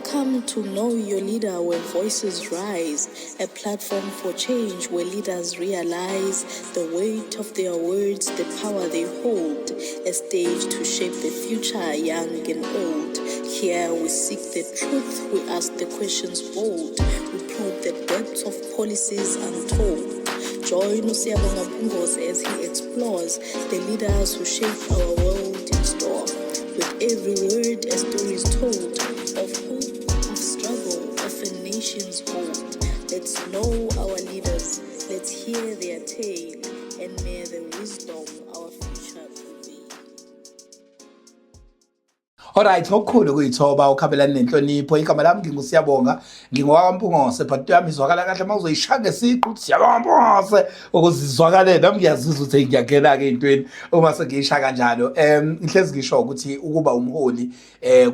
Welcome to Know Your Leader, where voices rise, a platform for change where leaders realize the weight of their words, the power they hold, a stage to shape the future, young and old. Here we seek the truth, we ask the questions bold, we probe the depths of policies untold. Join Usiyabonga Pungoze as he explores the leaders who shape our world in store. With every word, a story is told of hope, of struggle, of a nation's hold. Let's know our leaders, let's hear their tale, and may the wisdom our future prevail. Alright, ngokukhulu kuyithoba ukhabelana nenhlonipho. Igama lami ngingusiyabonga, ngingowakaMpungose, but yami izwakala kahle mawuzoyishaya ngesiqu siyabonga ukuzizwakale nami ngiyazizwa ukuthi ngiyangena ke intweni uma sengiyisha kanjalo. Inhlezi ngisho ukuthi ukuba umholi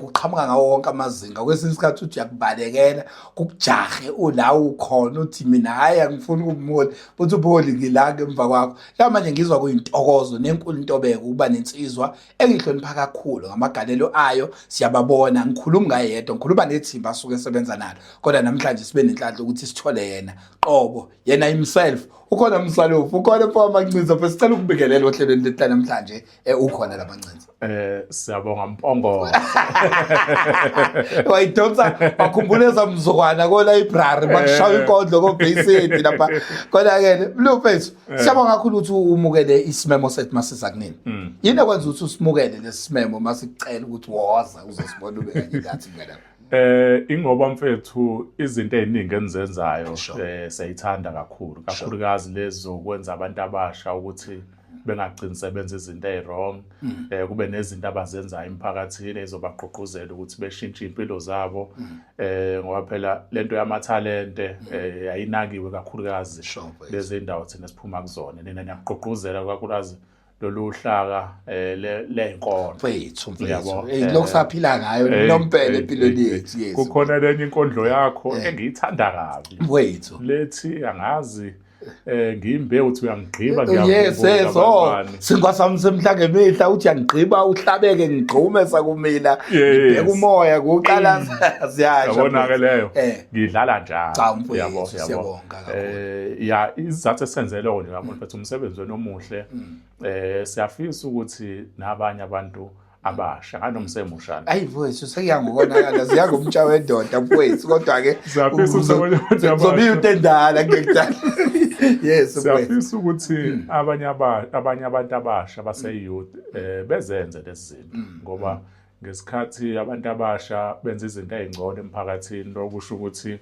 kuqhamuka ngawo wonke amazinga. Kwesinye isikhathi uthi uyakubalekela kukujahe ulawo ukhona uthi mina hayi angifuni ukubumholi futhi ubuholi ngilaka emva kwakho. La manje ngizwa kuyintokozo nenkulu intobeko ukuba nensizwa engihlonipha kakhulu ngamagalelo ayo. Siyababona, ngikhuluma ngaye yedwa, ngikhuluma nethimba asuke esebenza nalo, kodwa namhlanje sibe nenhlanhla ukuthi sithole yena qobo, yena himself. Ukhona Msalofu, ukhona mfana Mancinza, bese sicela ukubingelela ohlelweni lethu namhlanje ukhona la Mancinza. Siyabonga Mpongo. Wayidonsa bakhumbuleza mzukwana ko library bakushaya inkondlo ko basic lapha. Kodwa ke Mlufethu, siyabonga kakhulu ukuthi umukele isimemo sethu masisa kunini. Yini ekwenza ukuthi usimukele lesimemo masicela ukuthi woza uzosibona ube kanye ngathi ngena. Ingoba mfethu izinto eziningi enzenzayo siyayithanda kakhulukazi lezo kwenza abantu abasha ukuthi bengagcini sebenza izinto ezwrong, kube nezinto abazenzayo emphakathini ezobagqugquzela ukuthi beshintshe impilo zabo, ngoba phela lento yamathalente ayinakiwe kakhulukazi lezi indawo thina siphuma kuzona. Nina niyagqugquzela kakhulukazi lolu hlaka lenkolo mfethu lokusaphila ngayo nompele empilweni yethu. Yes, kukhona lenye inkondlo yakho engiyithanda kabi mfethu lethi angazi ngimbe uthi uyangigqiba ngiyabona singwasami semhlanga emihla uthi uyangigqiba uhlabeke ngigqume sakumina ngibheka umoya kuqala siyasha yabona ke leyo ngidlala njalo siyabonga ya izathu esenzeleyo nje ngabona mfethu umsebenzi wenomuhle. Siyafisa ukuthi nabanye abantu abasha nganomsemushana ayi mfowethu sekuyangibonakala siyangumtsha wendoda mfowethu, kodwa ke siyafisa utendala ngekudala. Yes, siyafisa ukuthi abanye abantu abasha base-youth bezenze lezi zinto, ngoba ngesikhathi abantu abasha benza izinto ezingcono emphakathini lokusho ukuthi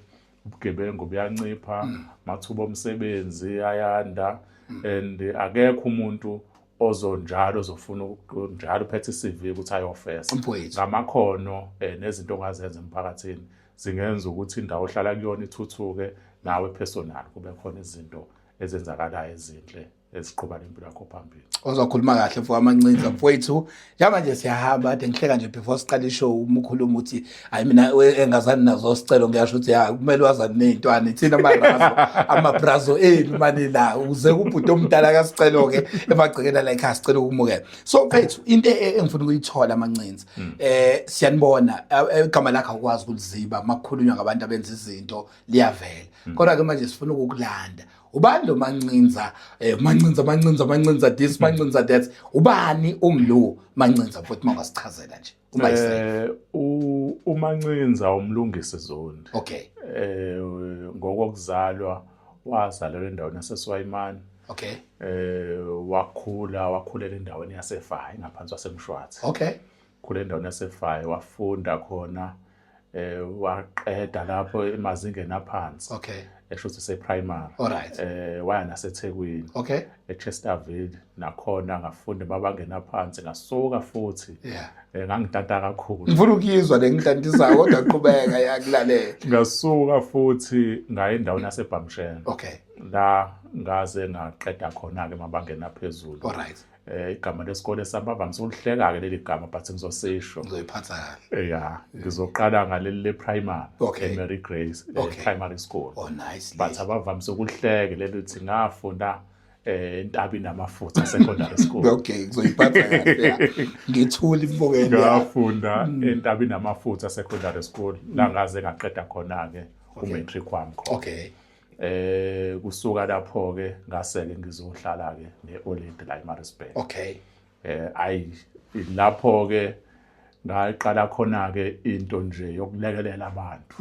ubugebengu buyancipha, amathuba omsebenzi ayanda, and akekho umuntu ozonjalo ozofuna njalo uphethe iCV ukuthi ayofesa ngamakhono nezinto ongazenza emphakathini zingenza ukuthi indawo ohlala kuyona ithuthuke, nawe personal kube khona izinto ezenzakalayo ezinhle eziqhuba impilo yakho phambili. Ozokhuluma kahle mfowethu Mancinza mfowethu. Manje siyahamba ade ngihleka nje before siqala ishow umkhuluma uthi hayi mina engazani nazo sicelo ngiyasho ukuthi ya kumele wazane nezintwana thina amabrazo enu manje la uze kubhuti omdala kasicelo ke emagcekela la ekhaya sicela ukumukela. So mfethu into engifuna ukuyithola Mancinza, siyanibona igama lakho akwazi ukuliziba makukhulunywa ngabantu abenza izinto liyavela, kodwa ke manje sifuna ukukulanda. Ubani lo Mancinza? Mancinza this, Mancinza that. Ubani umlu Mancinza futhi mangasichazela nje uma uMancinza umlungisi zondi. Okay. Ngokuzalwa wazalelwa endaweni yaseSwayimani. Okay. Wakhulela endaweni yaseFayi ngaphansi kwaseMshwathi. Okay. Khule endaweni yaseFayi wafunda khona, waqeda lapho emazingeni aphansi. Okay. Eshothi seprimary. Alright. Waya naseThekwini. Okay. eChesterville nakhona ngafunda babangena phansi ngasuka futhi. Ngangidada kakhulu. Ngifuna ukuyizwa lengihlantisako kodwa qhubeka yakulalela. Ngasuka futhi ngaye endaweni yaseBhamshene. Okay. La ngaze ngaqeda khona ke mabangena phezulu. Alright. Igama lesikole sambavamise ukuhleka ke leli gama but ngizosisho. Ngizoyiphatha kahle. Yeah, ngizoqala ngaleli le-primary. Okay. Mary Grace Okay. Primary School. Oh nice. But abavamise ukuhleka leli lithi ngafunda Ntabi namafutha secondary school. Okay, kuzoyiphatha kahle. Ngithula imbokelo. Ngafunda eNtabi namafutha secondary school la ngaze ngaqeda khona ke umatric wami khona. Okay. Kusuka lapho ke ngaseke ngizohlala ke neOlind la eMaritzburg. Okay. Lapho ke ngaqala khona ke into nje yokulekelela abantu.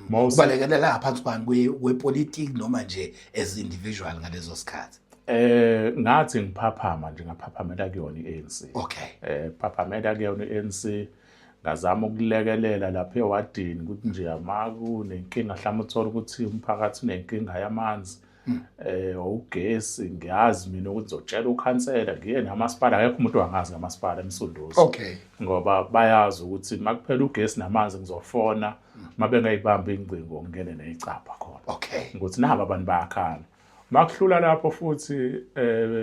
Ubalekelela ngaphansi kwani kwepolitiki noma nje as individual ngalezo sikhathi? Ngathi ngiphaphama nje ngaphaphamela kuyona iANC. Okay. Phaphamela kuyona iANC ngazama ukulekelela lapha ewadini ukuthi nje amaku nenkinga mhlawumbe uthola ukuthi umphakathi unenkinga yamanzi. Ugesi ngiyazi mina ukuthi ngizotshela ukhansela ngiye namasipala akekho umuntu wangazi ngamasipala eMsunduzi. Okay. Ngoba bayazi ukuthi makuphela ugesi namanzi ngizofona mabengayibamba ingcingo ngene necapha khona. Okay. Ukuthi naba abantu bayakhala. Makuhlula lapho futhi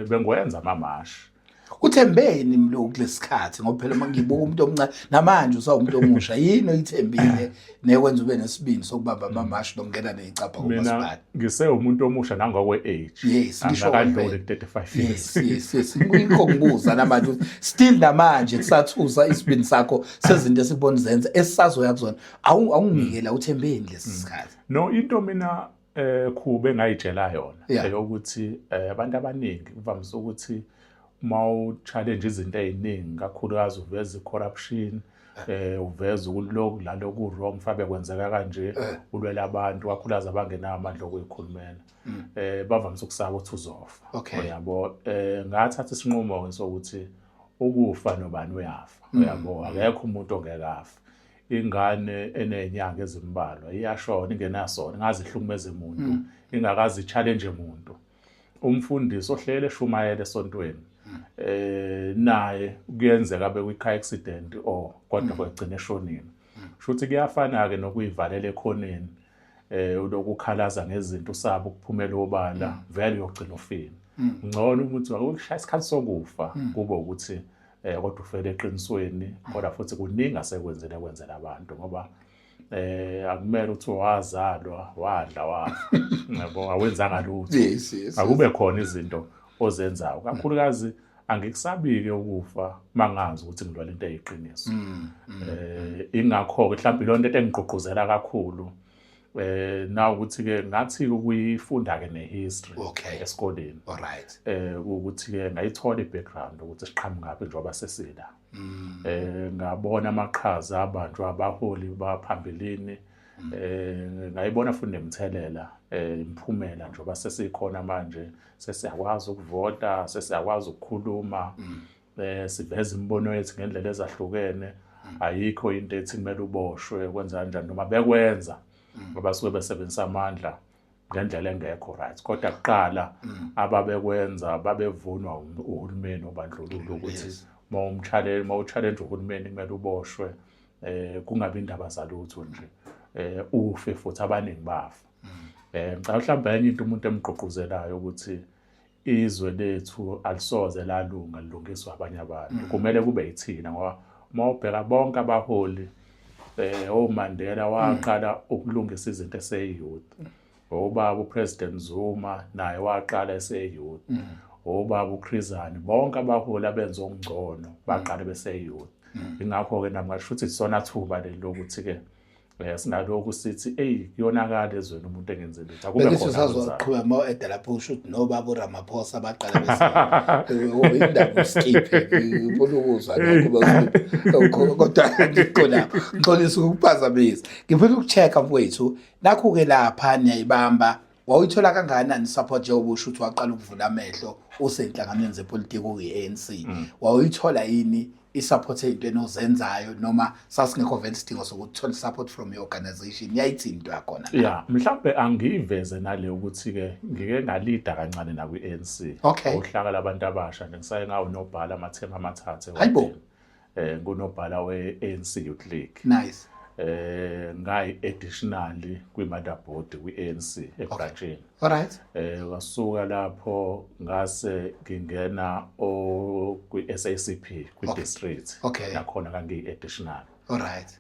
bengwenza amamashi. Uthembeni mlo kulesikhathi ngoba phela mangibuka umuntu omncane namanje usawumuntu omusha yini oyithembile nekwenza ube nesibindi sokubamba amamashi nokungena necapha kumasipala. Mina ngise umuntu omusha nangokwe age. Yes, ngisho ngakadlule 35 years. Yes. Ngikho ngibuza namanje still namanje kusathusa isibindi sakho sezinto esibona zenza esisazoya kuzona. Awunginikela uthembeni lesisikhathi. No, into mina khube ngayitshela yona eyokuthi abantu abaningi kuvamise ukuthi challenge izinto eziningi kakhulukazi uveza icorruption uveza ukuloko la loku wrong fabe kwenzeka kanje ulwela abantu kakhulukazi abangenayo amandla okuyikhulumela bavamise ukusaba ukuthi uzofa yabo ngathatha isinqumo sokuthi ukufa nobani uyafa yabo akekho umuntu ongekafa ingane enenyanga ezimbalwa iyashona ingenasona ngazihlukumeza umuntu ingakazi challenge umuntu umfundisi ohlele eshumayela esontweni naye kuyenzeka abe kwi car accident kodwa kwagcina eshonini shuthi kuyafana ke nokuyivalela ekhoneni ulokukhalaza ngezinto usaba ukuphumela obala vele uyogcina ufini ngcono ukuthi akushaya isikhathi sokufa kube ukuthi kodwa ufele eqinisweni kodwa futhi kuningi asekwenzela kwenzela abantu ngoba akumele uthi wazalwa wadla wafa yabo awenzanga lutho akube khona izinto ozenzayo kakhulukazi angikusabike ukufa mangazi ukuthi ngilwala into eyiqiniso ingakho ke mhlawumbe lonto engigqugquzela kakhulu na ukuthi ke ngathi ukuyifunda ke nehistory esikoleni alright ukuthi ke ngayithola ibackground ukuthi siqhamuka ngaphi njengoba sesila ngabona amaqhaza abantu abaholi baphambilini ngayibona futhi nemthelela imphumela njengoba sesikhona manje sesiyakwazi ukuvota sesiyakwazi ukukhuluma siveza imbono yethu ngendlela ezahlukene ayikho into ethi kumele uboshwe kwenza kanjani noma bekwenza ngoba suke besebenzisa amandla ngendlela engekho right kodwa kuqala ababekwenza babevunwa uhulumeni obandlululo ukuthi mawuchallenge uhulumeni kumele uboshwe kungabi indaba zalutho nje ufe futhi abaningi bafa ngicabanga mhlawumbe enye into umuntu emgqugquzelayo ukuthi izwe lethu alisoze lalunga lilungiswa abanye abantu kumele kube yithina ngoba mawubheka bonke abaholi oMandela waqala ukulungisa izinto eseyiyouth obaba uPresident Zuma naye waqala eseyiyouth obaba uChrizani bonke abaholi abenza okungcono baqala beseyiyouth ingakho ke namanje futhi sona thuba lokuthi ke sinalokhu sithi kuyonakala ezweni umuntu engenze lutho akube khona sazoqhubeka ma edela phusho no baba uRamaphosa baqala bese indaba skip ngifuna ukuzwa lokho kodwa ngikhona ngixolisa ukuphazamisa ngifuna ukuchecka mfowethu nakho ke lapha niyayibamba wawuyithola kangakanani support njengoba usho ukuthi waqala ukuvula amehlo usenhlanganweni zepolitiki kuyiANC wawuyithola yini isupport eyintweni ozenzayo noma sasingekho vele isidingo sokuthi support from your organization yayithi into yakhona mhlawumbe angiveze nale ukuthi ke ngike ngalida kancane na kwiANC uhlaka labantu abasha nje ngisaye ngawo nobhala amathema amathathu ngunobhala weANC Youth League nice ngayi additionally kwi-mother board kwi-ANC ebranchini alright wasuka lapho ngase ngingena kwi-SACP kwi-district nakhona kangiyi-additional Alright.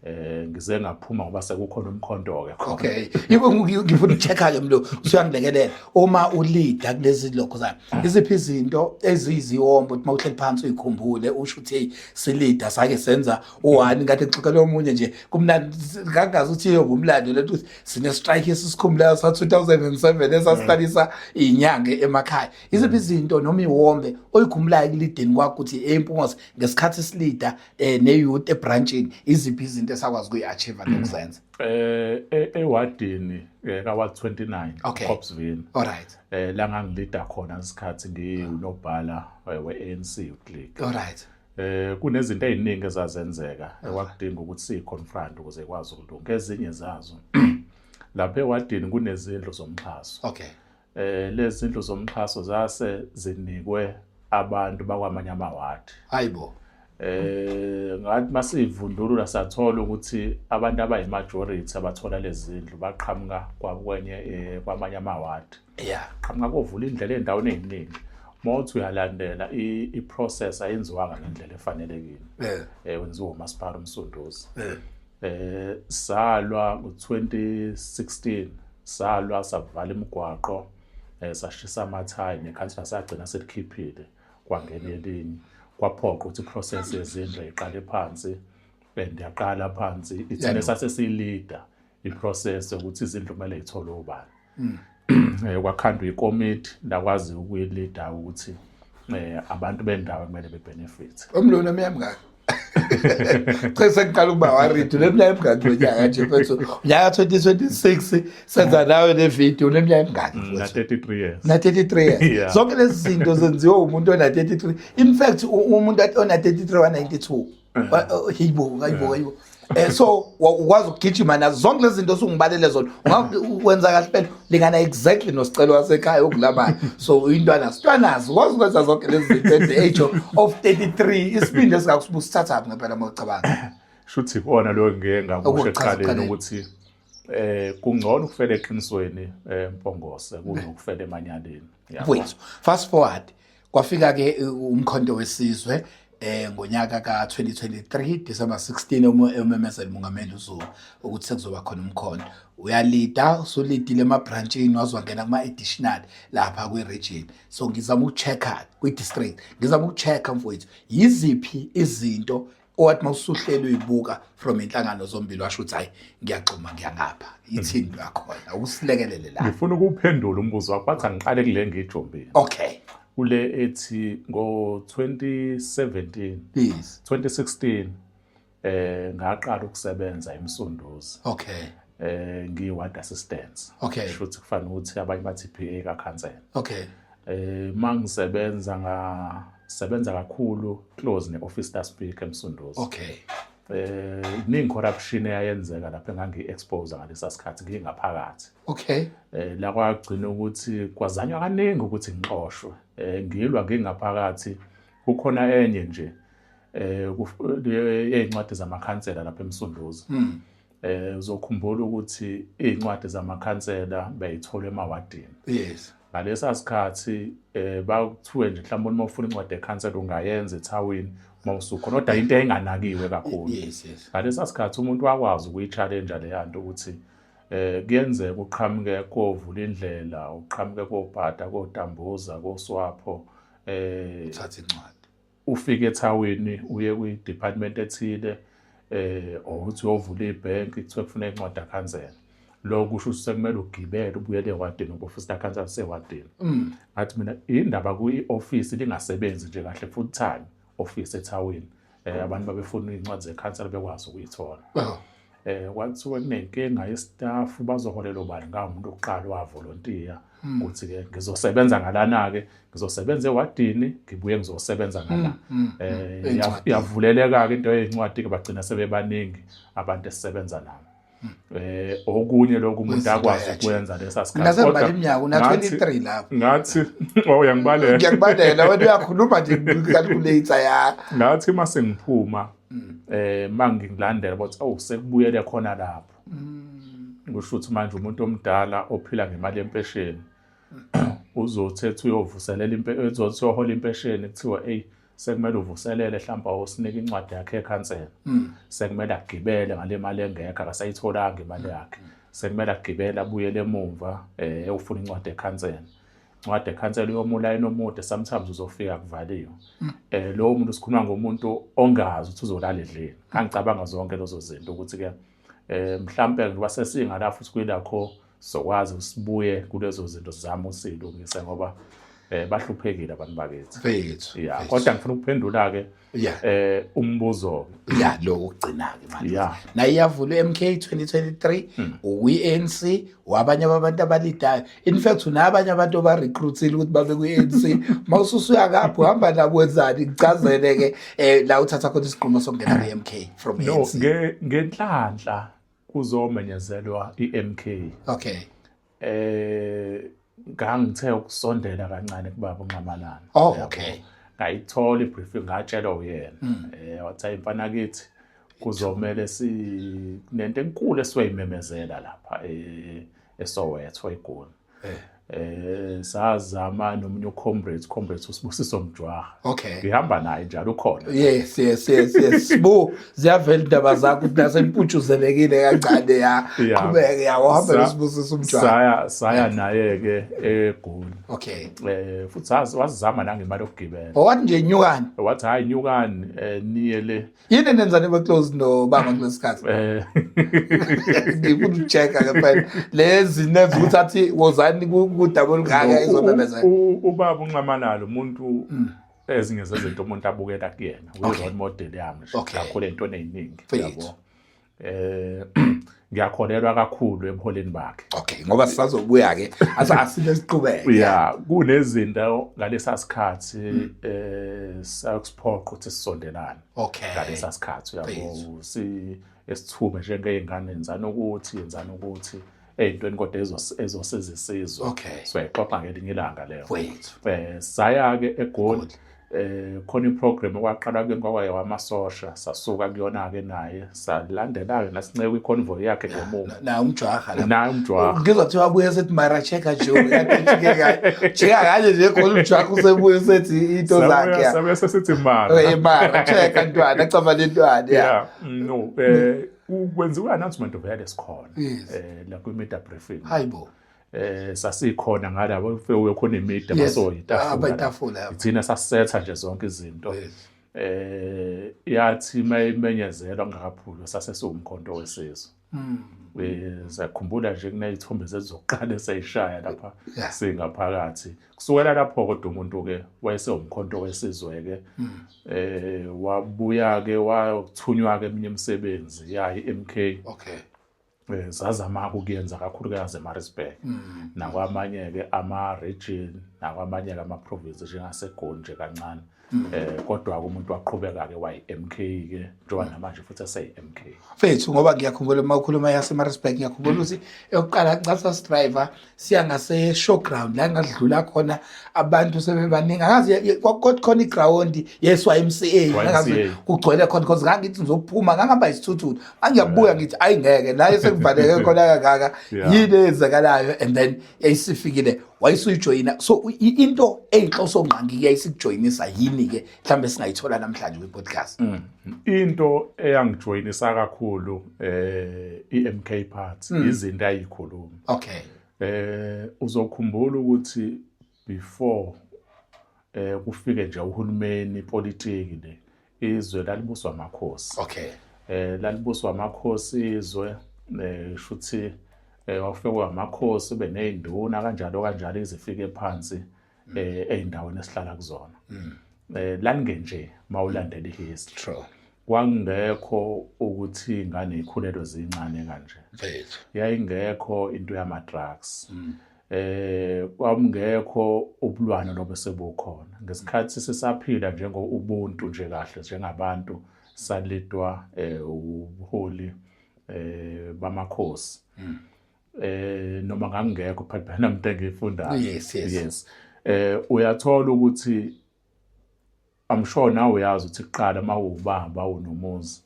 Ngize ngaphuma ngoba sekukhona umkhonto ke. Okay. Ngifuna ukuchecka ke mlo usuyangilekelela. Uma uleader kulezi lokho zami. Iziphi izinto eziyiziwombo ukuthi mawuhleli phansi uyikhumbule usho ukuthi hey sileader sake senza u1 ngathi ngixoxela omunye nje kumnandi kangazi ukuthi yobumlando lethu sine strike esisikhumulayo sa 2007 esasiqalisa inyanga emakhaya. Iziphi izinto noma iwombe oyikhumulayo kulideni kwakho ukuthi eMpungose ngesikhathi sileader ne-youth ebranchini iziphi izinto esakwazi ukuyi-achieve nokuzenza ewadini ka-Ward 29 Copsville. Alright. La ngangilida khona isikhathi nginobhala we-ANC Youth League. Alright. Kunezinto eziningi ezazenzeka ewakudinga ukuthi siyiconfront ukuze ikwazi ukulunga. Ezinye zazo lapha ewadini kunezindlu zomxhaso. Okay. Lezi zindlu zomxhaso zase zinikwe abantu bakwamanye amawadi. Hayibo. Ngathi masivundulula sathola ukuthi abantu abayimajority abathola lezi zindlu baqhamuka kwakwenye kwamanye amawadi. Yeah. Qhamuka kovula indlela endaweni eziningi. Mawuthi uyalandela i-process ayenziwanga ngendlela efanelekile. Wenziwa uMasipala uMsunduzi. Salwa ngo-2016 salwa savala imigwaqo sashisa amathayi nekhansila sagcina selikhiphile kwangena elinye. Kwaphoqa ukuthi iprocess yezindlu iqale phansi yaqala phansi ithina sasesiyilida iprocess ukuthi izindlu kumele ithole ubani kwakhandwa ikomiti lakwazi ukuyilida ukuthi abantu bendawo kumele bebenefit umlona miyami ngaka cha sengiqala ukuba worried lemnyaka emngaki lonyaka nje mfethu unyaka 2026 senza nawe le video lemnyaka emngaki na 33 years na 33 years zonke lezi zinto zenziwa umuntu ona 33 in fact umuntu ona 33 wa 92 hayibo so ukwazi ukugijima nazo zonke lezi zinto usungibalele zona ungakwenza kahle phela lingana exactly nosicelo wasekhaya okulamana so uyintwana sitwanazi ukwazi ukwenza zonke lezi zinto at the age of 33 isibindi esikakusithatha phi ngempela mawucabanga shuthi kona lo ngeke ngakusho eqaleni ukuthi kungcono ukufela eqinisweni Mpongose kunokufela emanyaleni wethu fast forward kwafika ke umkhonto wesizwe ngonyaka ka2023 December 16 umemezela umongameli uZuma ukuthi sekuzoba khona umkhonto uyalida usolidile emabranchini wazwangena kuma additional lapha kweregion so ngizama ukuchecka kwi-district ngizama ukuchecka mfowethu yiziphi izinto owathi mawusuhlelo uyibuka from inhlangano zombili washo ukuthi hayi ngiyaxuma ngiyangapha ithini yakhona ukusilekelele la ngifuna ukuphendula umbuzo wakho bathi angiqale kule ngijombile okay ule ethi ngo-2017 yes 2016 ngaqala ukusebenza eMsunduzi okay ngiyi-ward assistant okay futhi kufanele ukuthi abanye bathi PA kakhansela okay mangisebenza kakhulu close ne-office staff speaker eMsunduzi okay iningi corruption eyayenzeka lapha engangi-expose ngalesa sikhathi ngingaphakathi okay la kwagcina ukuthi kwazanywa kaningi ukuthi ngixoshwe ngilwa ngingaphakathi kukhona enye nje yezincwadi zamakhansela lapha eMsunduzi uzokhumbula ukuthi izincwadi zamakhansela bayithola emawadini yes ngalesa sikhathi bakuthiwe nje mhlawumbe uma ufuna incwadi ekhansela ungayenza ethawini mawusukhona kodwa into enganakiwe kakhulu yes ngalesa sikhathi umuntu wakwazi ukuyi-challenge le yanto ukuthi kuyenzeka uqhamuke kovula indlela uqhamuke kobhada kotambuza koswapho thatha incwadi ufike ethawini uye kwi-department ethile ukuthi uyovula ibhenki kuthiwe kufuneka incwadi yakhansela lo kusho ukuthi sekumele ugibele ubuyele ewadini ngo-office yakhansela sewadini ngathi mina indaba kwi-office lingasebenzi nje kahle full time office ethawini abantu babefuna izincwadi zekhansela bekwazi ukuyithola kwathiwa kunenkinga yestaff bazoholela ubani ngawumuntu oqala wavolontiya ukuthi ke ngizosebenza ngalana ke ngizosebenza ewadini ngibuye ngizosebenza ngala yavuleleka ke into yezincwadi ke bagcina sebebaningi abantu esisebenza nabo okunye lokho umuntu akwazi ukwenza lesa sikhathi ngazembali iminyaka una 23 lapho ngathi uyangibalela ngiyakubalela wena uyakhuluma nje calculator ya ngathi mase ngiphuma mangingilandela bathi sekubuyele khona lapho ngisho ukuthi manje umuntu omdala ophila ngemali yempesheni uzothetha uyovuselela uzohola impesheni kuthiwa sekumele uvuselele mhlawumbe awusinike incwadi yakhe ekhansela sekumele agibele ngale mali engekho akasayitholanga imali yakhe sekumele agibele abuyele emumva ufuna incwadi ekhansela incwadi ekhansela uyomulayini omude sometimes uzofika kuvaliwe lowo muntu sikhuluma ngomuntu ongazi ukuthi uzolala edlini angicabanga zonke lezo zinto ukuthi ke mhlawumbe ngoba sesinga futhi kwilakho sokwazi usibuye kulezo zinto sizama usilungise ngoba bahluphekile abantu bakithi Fethu. yeah kodwa ngifuna ukuphendula ke umbuzo ya lo ugcina ke manje yeah na iyavulwa MK 2023 uNC wabanye abantu abalidayo in fact unabanye abantu abarecruitile ukuthi babe kuNC mawususuya kapho hamba nabo wenzani ngicazele ke la uthatha khona isiqumo sokungena kweMK from no ANC ngenhlanhla kuzomenyezelwa iMK okay ngangithe ukusondela kancane kubaba uNqamalana okay ngayithola ibriefing ngatshela uyena wathi imfana kithi kuzomela nento enkulu esiwayimemezela lapha eSoweto eGoli sazama nomunye comrade uSibusiso Mjwaha okay ngihamba naye njalo ukhona yes sibo ziyavela indaba zakho ukuthi nasemputshuzelekile kancane ya qhubeke yawahamba noSibusiso Mjwaha saya naye ke eGoli okay futhi wasizama nangemali yokugibela wathi nje nyukani wathi hayi nyukani niyele yini nenzani beclose no baba kulesikhathi ngifuna ukuchecka ke phela lezi nezo ukuthi athi wozani kudouble ngaka izomemeza ubaba uNqamalala umuntu ezinye zezinto umuntu abukela kuyena uyona model yami kakhulu entweni eziningi yabo ngiyakholelwa kakhulu ebuholeni bakhe okay ngoba sisazobuya ke asile siqhubeke yeah kunezinto ngalesa sikhathi sakuphoqa ukuthi sisondelane okay ngalesa sikhathi yabo esithume njengezingane yenzana ukuthi eyintweni kodwa ezosizisizwe so exoxa ngelinye ilanga leyo saya ke eGoli khona iprogram okwaqala ke ngokwayamasosha sasuka kuyona ke naye salandela ke nasinceke iconvoy yakhe ngemuva na umjwaha na umjwaha ngizothi wabuye sethi mara checka Joe checka kanje nje khona umjwaha usebuye sethi into zakhe sabe sesithi mara checka ntwana acaba lentwana yeah no ukwenziwa announcement of yale sikhona la ku media briefing hayibo sasikhona ngalabo ufike khona imedia basoyitafula ithina sasetha nje zonke izinto yathi mayimenyezelwa ngakaphulu sasesumkhonto wesizwe zakhumbula nje kunezithombe zezoqala esayishaya lapha singaphakathi kusukela lapho kodwa umuntu ke wayesewumkhonto wesizwe ke wabuya ke wathunywa ke eminye imisebenzi yayi MK okay zazama ukuyenza kakhulukazi eMaritzburg nakwamanye ke ama region nakwamanye ke ama provinces njengaseGoli nje kancane kodwa umuntu waqhubeka ke wayi-MK ke njengoba namanje futhi aseyi-MK Fethu ngoba ngiyakhumbula uma ukhuluma yaseMaritzburg ngiyakhumbula ukuthi eyokuqala Nxasa Striver siya ngase showground la ngadlula khona abantu sebebaningi akazi khona iground yeSYMCA ngazi kugcwele khona because ngangithi ngizophuma ngangihamba isithuthuthi angiyabuya ngithi ayingeke la esekuvaleke khona kangaka yini ezakalayo and then yayisifikile wayisujoyina so into eyinhloso ngqangi yayisikujoyinisa yini ke mhlambe singayithola namhlanje kwi-podcast into eyangijoyinisa kakhulu iMK part izinto ayikhuluma okay uzokhumbula ukuthi before kufike nje uhulumeni politiki le izwe lalibuswa amakhosi okay lalibuswa amakhosi izwe shuthi wafekwa amakhosi beneyinduna kanjalo izifike phansi eindaweni esihlala kuzona lange nje mawulandela ihistory true kwangekho ukuthi ingane ikhulelwe zincane kanje mfethu yayingekho into yama drugs kwamngekho ubulwana lobe sebukhona ngesikhathi sisaphila njengobuntu nje kahle njengabantu salidwa ubuholi bamakhosi noma ngangekho phela namuntu engifundayo yes uyathola ukuthi I'm sure nawe uyazi ukuthi kuqala mawubaba unomuzi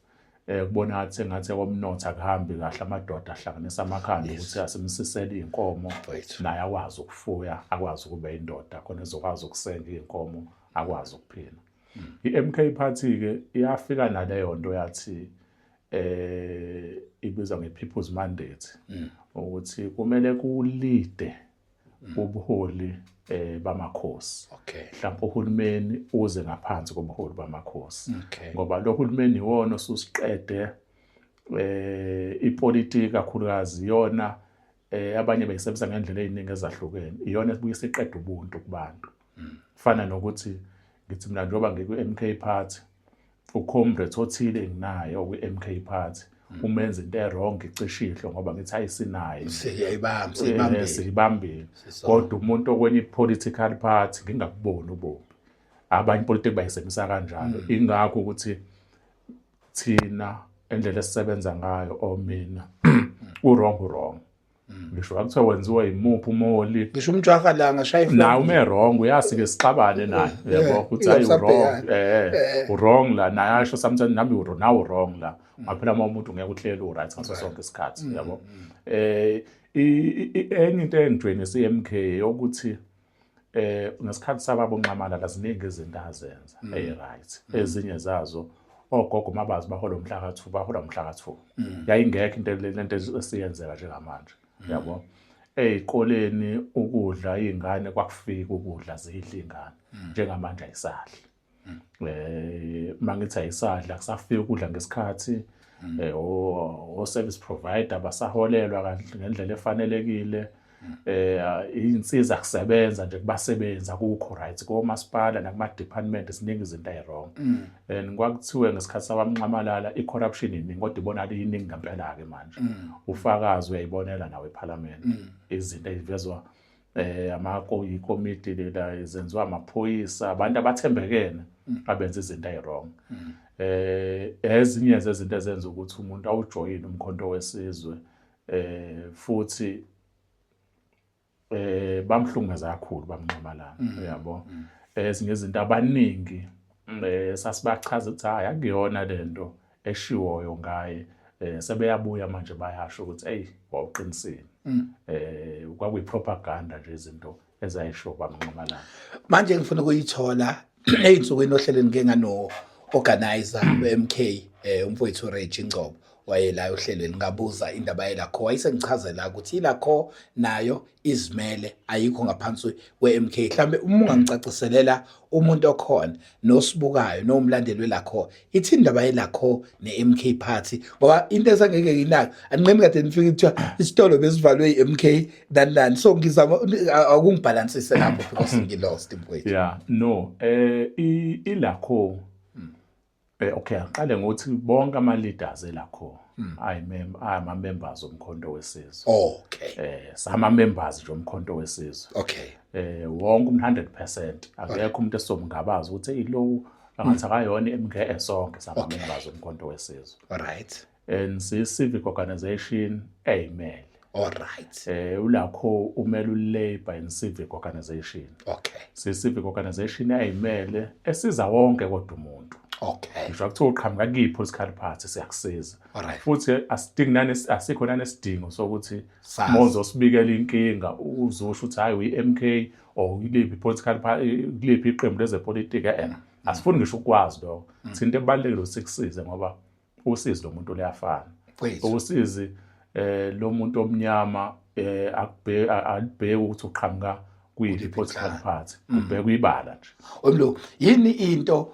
kubona ngathi komnotho akuhambi kahle amadoda ahlanganisa amakhanda ukuthi asemsisela inkomo naye akwazi ukufuya akwazi kube indoda khona ezokwazi ukusenga inkomo akwazi ukuphila i-MK Party ke iyafika naleyo nto yathi ibizwa nge-people's mandate ukuthi kumele kulide ubuholi bamakhosi. Mhlawumbe uhulumeni uze ngaphansi kobuholi bamakhosi. Ngoba lo hulumeni iwona osusiqede ipolitiki kakhulukazi iyona abanye bayisebenzisa ngendlela eziningi ezahlukene. Iyona ebuye isiqede ubuntu kubantu. Fana nokuthi ngithi mina njengoba ngiku-MK Party ucomrade othile enginayo kwi-MK Party umenza into e-wrong icishihlo ngoba ngithi ayisinayo siyibambile kodwa umuntu okwenye political party ngingakuboni ubomi abanye politiki bayisebenzisa kanjalo ingakho ukuthi thina endlela esisebenza ngayo omina wrong ngisho akuthiwa wenziwa imuphi umoli ngisho umjwakalanga shaya na ume wrong uyasike sixabane naye yabo ukuthi ayi wrong la naye asho sometimes nami now wrong la maphela umuntu ngeke uhlele right ngaso sonke isikhathi yabo enye into engijwayele CMK ukuthi ngesikhathi sababo Nxamala laziningi izinto azenza right ezinye zazo ogogo mabazi bahola umhla ka2 bahola umhla ka2 yayingekho into lento esiyenzeka njengamanje yabo ezikoleni ukudla izingane kwakufika ukudla zidla ingane njengamanje ayisadli mangithi ayisadla kusafika ukudla ngesikhathi o service provider basaholelwa kahle ngendlela efanelekile insiza kusebenza nje kubasebenza kukho right komasipala nakuma department esiningi izinto ayirong ngikwakuthi ngesikhathi sabamnxamalala icorruption iningi kodwa ibonala iningi ngempela ke manje ufakazi uyayibonela nawe eParliament izinto ezivezwa ikomiti lela izenziwa amaphoyisa abantu abathembekene abenza izinto ayirong ezinye zezinto ezenza ukuthi umuntu awujoyine umkhonto wesizwe futhi bamhlungaza kakhulu bamnxamalana yabo ezinye izinto abaningi sasibachaza ukuthi hayi akuyona lento eshiwoyo ngaye sebeyabuya manje bayasho ukuthi hey wawuqinisile kwakuyi propaganda nje izinto ezayisho bamnxamalana manje ngifuna ukuyithola ezinsukwini ohlelweni ngeke ngano organizer weMK umfowethu Reggie Ngcobo wayela ohlelweni ngabuza indaba yelakho wayesengichazela ukuthi ilakho nayo izimele ayikho ngaphansi weMK mhlambe uma ungangicaciselela umuntu okhona nosibukayo nomlandeli welakho ithi indaba yelakho neMK Party ngoba into esangeke nginaka anqemi kade nifike kuthiwa isitolo besivalwe iMK dan so ngizama akungibalansise lapho because ngilost mfowethu no ilakho okay aqale ngokuthi bonke ama leaders elakho ama members omkhonto wesizwe sama members nje omkhonto wesizwe wonke 100% akekho umuntu esomngabaza ukuthi lo angathi akayona iMK esonke sama members omkhonto wesizwe alright and civic organization eyimele alright ulakho umele uLabour and civic organization civic organization eyimele esiza wonke kodwa umuntu ngisho kuthiwa uqhamuka kwi-political party siyakusiza futhi asikho nanesidingo sokuthi mozo sibikela inkinga uzosho ukuthi hayi uyi-MK or uyiliphi political party kuliphi iqembu lezepolitiki asifuni ngisho ukwazi lo into ebalulekile usikusize ngoba usizi lo muntu leyafana usizi lo muntu omnyama akubheke ukuthi uqhamuka kwi-political party ubheke uyibala nje omlo yini into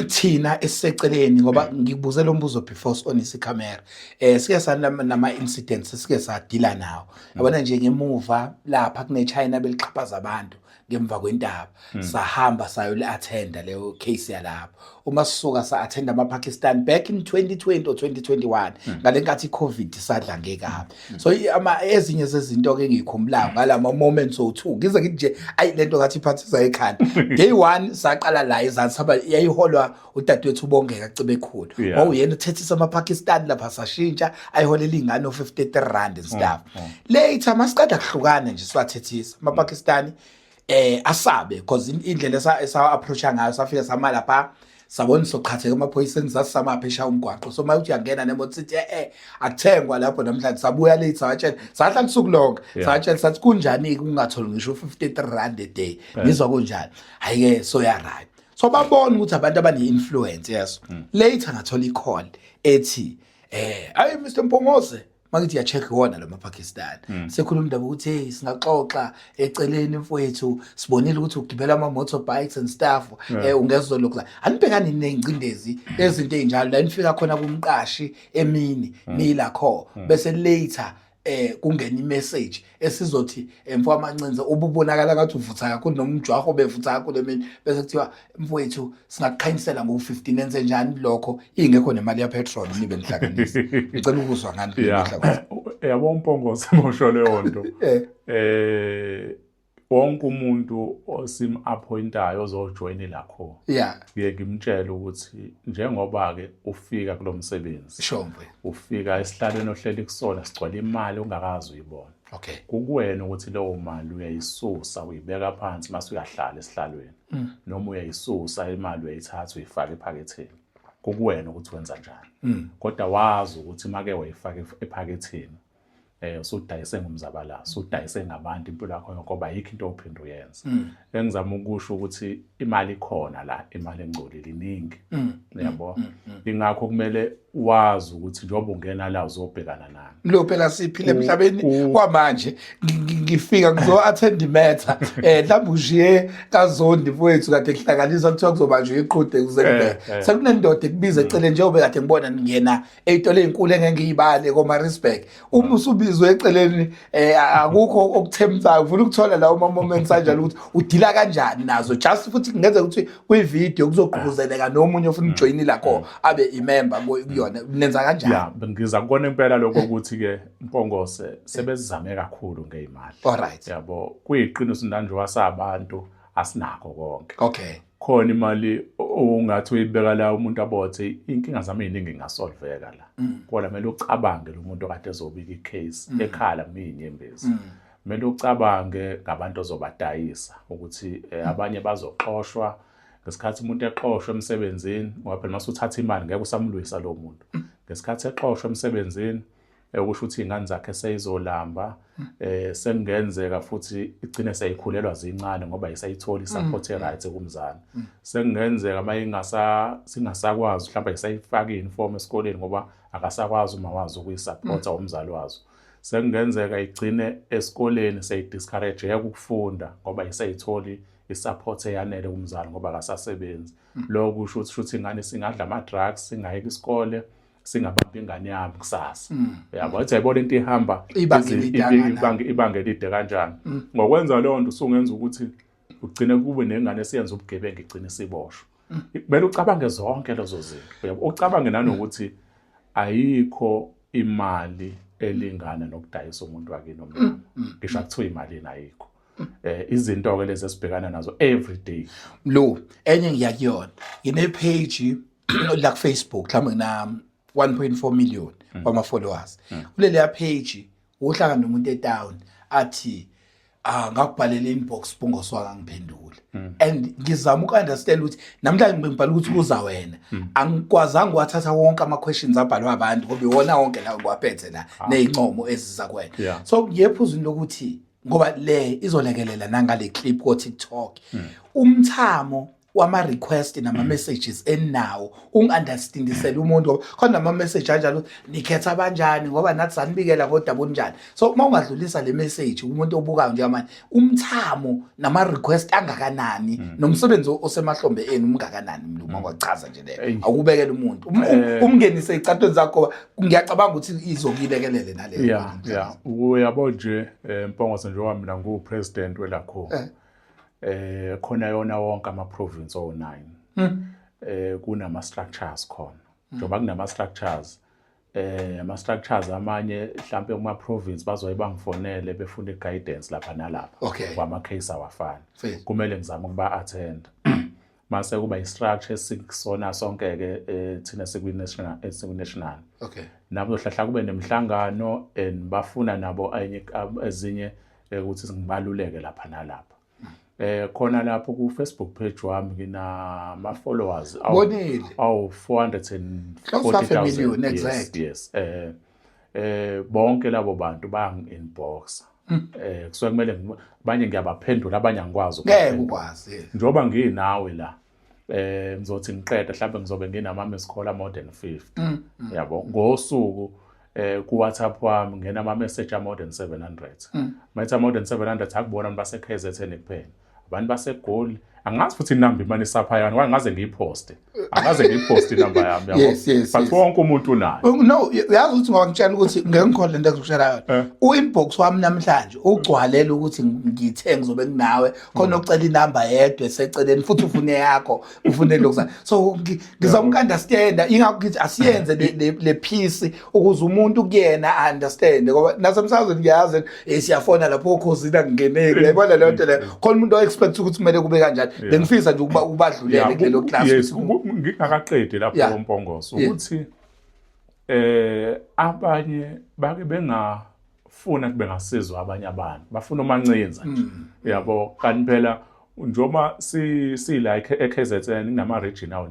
thina esiseceleni ngoba ngikubuze lo mbuzo before on isikhamera sike sanama incidents sike sadila nawo yabona nje ngemuva lapha kune China belixhaphaza abantu ngemva kwentaba sahamba sayo attenda leyo case yalapha uma sisuka sa attenda amaPakistan back in 2020 or 2021 ngalenkathi iCovid sadla ngekaphi so ezinye zezinto ke ngikhumbulayo ngalama moments o2 ngize ngithi nje ayi lento ngathi iphathisa ekhanda day 1 saqala la izathaba yayiholwa udadewethu ubongeka Cibekhulu wawuyena uthethisa amaPakistan lapha sashintsha ayiholela ingane o53 rand and stuff later masiqeda kuhlukana nje siwathethisa amaPakistani asabe because indlela esa approacha ngayo safika sama lapha sabona soqhatheka amaphoyiseni sasamaphesha umgwaqo so manje uyangena nemoto sithi akuthengwa lapho namhlanje sabuya late sawatshela sahla kusuku lonke sawatshela sathi kunjani kungatholi ngisho 53 rand a day ngizwa kunjani hayi ke so ya right so babona ukuthi abantu abane-influence yeso later ngathola i-call ethi hayi Mr Mpongose makithi ya-check wona lo maPakistan sekhuluma indaba ukuthi hey singaxoxa eceleni mfowethu sibonile ukuthi ugibela ama-motorbikes and stuff ungezolokhu la anibhekani ney'ngcindezi ezinto ey'njalo la nifika khona kumqashi emini nilakho bese later kungena i-message esizothi mfowamaNcinza ububonakala ngathi uvutha kakhulu noma umjwaho bevutha kakhulu emini bese kuthiwa mfowethu singakukhanyisela ngo-15 enze njani lokho ingekho nemali yapetrol nibe nihlanganise ngicela ukuzwa ngani yabo Mpongose mosho leyo nto wonke umuntu osim-appointayo ozojoyina lakho ngiye ngimtshele ukuthi njengoba-ke ufika kulo msebenzi ufika esihlalweni ohleli kusona sigcwala imali ungakazi uyibona kukuwena ukuthi leyo mali uyayisusa uyibeka phansi mase uyahlala esihlalweni noma uyayisusa imali uyayithatha uyifaka ephaketheni kukuwena ukuthi wenza njani kodwa wazi ukuthi make wayifaka ephaketheni usudayise ngumzabalazo usudayise ngabantu impilo yakho ngoba ayikho into ophinde uyenza engizama ukusho ukuthi imali ikhona la imali engcolile iningi yabo ingakho kumele wazi ukuthi njengoba ungena la uzobhekana nani lo phela siphile emhlabeni kwamanje ngifika ngizo-attend imatter mhlawumbe ushiye kaZondi mfowethu kade kuhlanganisa kuthiwa kuzobanjwa iqhude kuzenibeka sekunendoda ekubiza eceleni njengoba kade ngibona ngiyena ey'tolo ey'nkulu engengiyibale koMaritzburg uma usubizwe eceleni akukho okuthembisayo ufuna ukuthola lawo ma-moments anjalo ukuthi udila kanjani nazo just futhi kungenzeka ukuthi kwividiyo kuzogqugquzeleka nomunye ofuna ukujoyina lakho abe imember kuyona nenza kanjani ngiza kubona impela lokho ukuthi-ke Mpongose sebezizame kakhulu ngey'mali yabo kuyiqiniso nanje wasabantu asinakho konke khona imali ungathi uyibeka la umuntu abothe inkinga zami ey'ningi ngasolveka la kodwa kumele ucabange lo muntu okade ezobika i-case ekhala kumiyinyembezi kumele ucabange ngabantu ozobadayisa ukuthi abanye bazoxoshwa ngesikhathi umuntu exoshwe emsebenzini ngoba phela mase uthatha imali ngeke usamlwisa lo muntu ngesikhathi exoshwe emsebenzini ukusho ukuthi iy'ngane zakhe seyizolamba sekungenzeka futhi igcine seyikhulelwa zincane ngoba yisayithola i-support e-right kumzali sekungenzeka uma singasakwazi mhlawumbe yisayifaka i-uniform esikoleni ngoba akasakwazi uma wazi ukuyisupporta umzali wazo sekungenzeka igcine esikoleni seyidiscourage ukufunda ngoba yisayitholi i-support eyanele kumzali ngoba akasasebenzi lokho kusho ukuthi ingane singadla ama-drugs singayeki isikole singabambi ingane yami kusasa yabo ethi ayibona into ihamba ibanga elide kanjani ngokwenza leyo nto usungenza ukuthi ugcine kube nengane esiyenza ubugebengu igcine siboshwe kumele ucabange zonke lezo zinto ucabange nanokuthi ayikho imali elingana nokudayisa umuntu wakini omnyama ngisho kuthiwa imali ayikho izinto-ke lezi esibhekana nazo everyday lo enye ngiyakuyona ngine-page la ku-Facebook mhlawumbe ngina 1.4 million wama-followers kuleleya page uhlangana nomuntu etown athi ngakubhalela inbox Mpongose wakangiphendule and ngizama uku-understand ukuthi namhlanje ngibhala ukuthi kuza wena angikwazanga uwathatha wonke ama-questions abhalwe abantu ngoba iwona wonke lawo ngiwaphethe la ney'ncomo eziza kuwena so ngiyephuzini lokuthi ngoba le izolekelela nangale clip ko-TikTok umthamo wama-request nama-messages enawo ungu-understandisele umuntu khona nama-message anjalo nikhetha banjani ngoba nathi sanibikela kodwa bunjani so uma ungadlulisa le message umuntu obukayo njengamanje umthamo nama-request angakanani nomsebenzi osemahlombe enu umngakanani uma kwachaza nje leyo akubekela umuntu umngenise iy'catweni zakho ngiyacabanga ukuthi izokuyilekelele naleyo uyabo nje Mpongose njengoba mina ngu-president welakho khona yona wonke ama-province o-9 kunama-structures khona njengoba kunama-structures ama-structures amanye mhlampe kuma-province bazoye bangifonele befuna i-guidance lapha nalapha kwama-case awafani kumele ngizame ukuba-attend mase kuba i-structure esikusona sonke-ke thina sikwi-national nabo hlahla kube nemihlangano and bafuna nabo ezinye ukuthi singibaluleke lapha nalapha khona lapho ku-Facebook page wami nginama-followers awu 440,000 yes bonke labo bantu bayangi-inboxa kusuke kumele abanye ngiyabaphendula abanye angikwazi ukwazi njengoba nginawe la ngizothi ngiqede mhlawumbe ngizobe nginama-missed call more than 50 yabo ngosuku ku WhatsApp wami ngena ama-message more than 700 mayithi more than 700 akubona base-KZN kuphela abantu baseGoli angazi futhi inamba imali isaphayana wangaze ngiyiposte inamba yami yabo but wonke umuntu unayo no uyazi ukuthi ngoba ngitshela ukuthi ngeke ngikhole lento ezokushela yona u-inbox wami namhlanje ugcwalela ukuthi ngithe ngizobe nginawe khona ucela inamba yedwa eseceleni futhi ufune yakho ufune lokuzana so ngizama understand ingakho ngithi asiyenze le piece ukuze umuntu kuyena understand ngoba nasemsazweni ngiyazi siyafona lapho ukhosina kungeneki yabona le nto le khona umuntu o-expect ukuthi kumele kube kanjani bengifisa nje ukuba ubadlulele kulelo class ngingakaqedi lapho uMpongoso ukuthi abanye bake bengafuna kube ngasizwa abanye abantu bafuna umancinza nje yabo kanti phela njoba sila eKZN kunama regional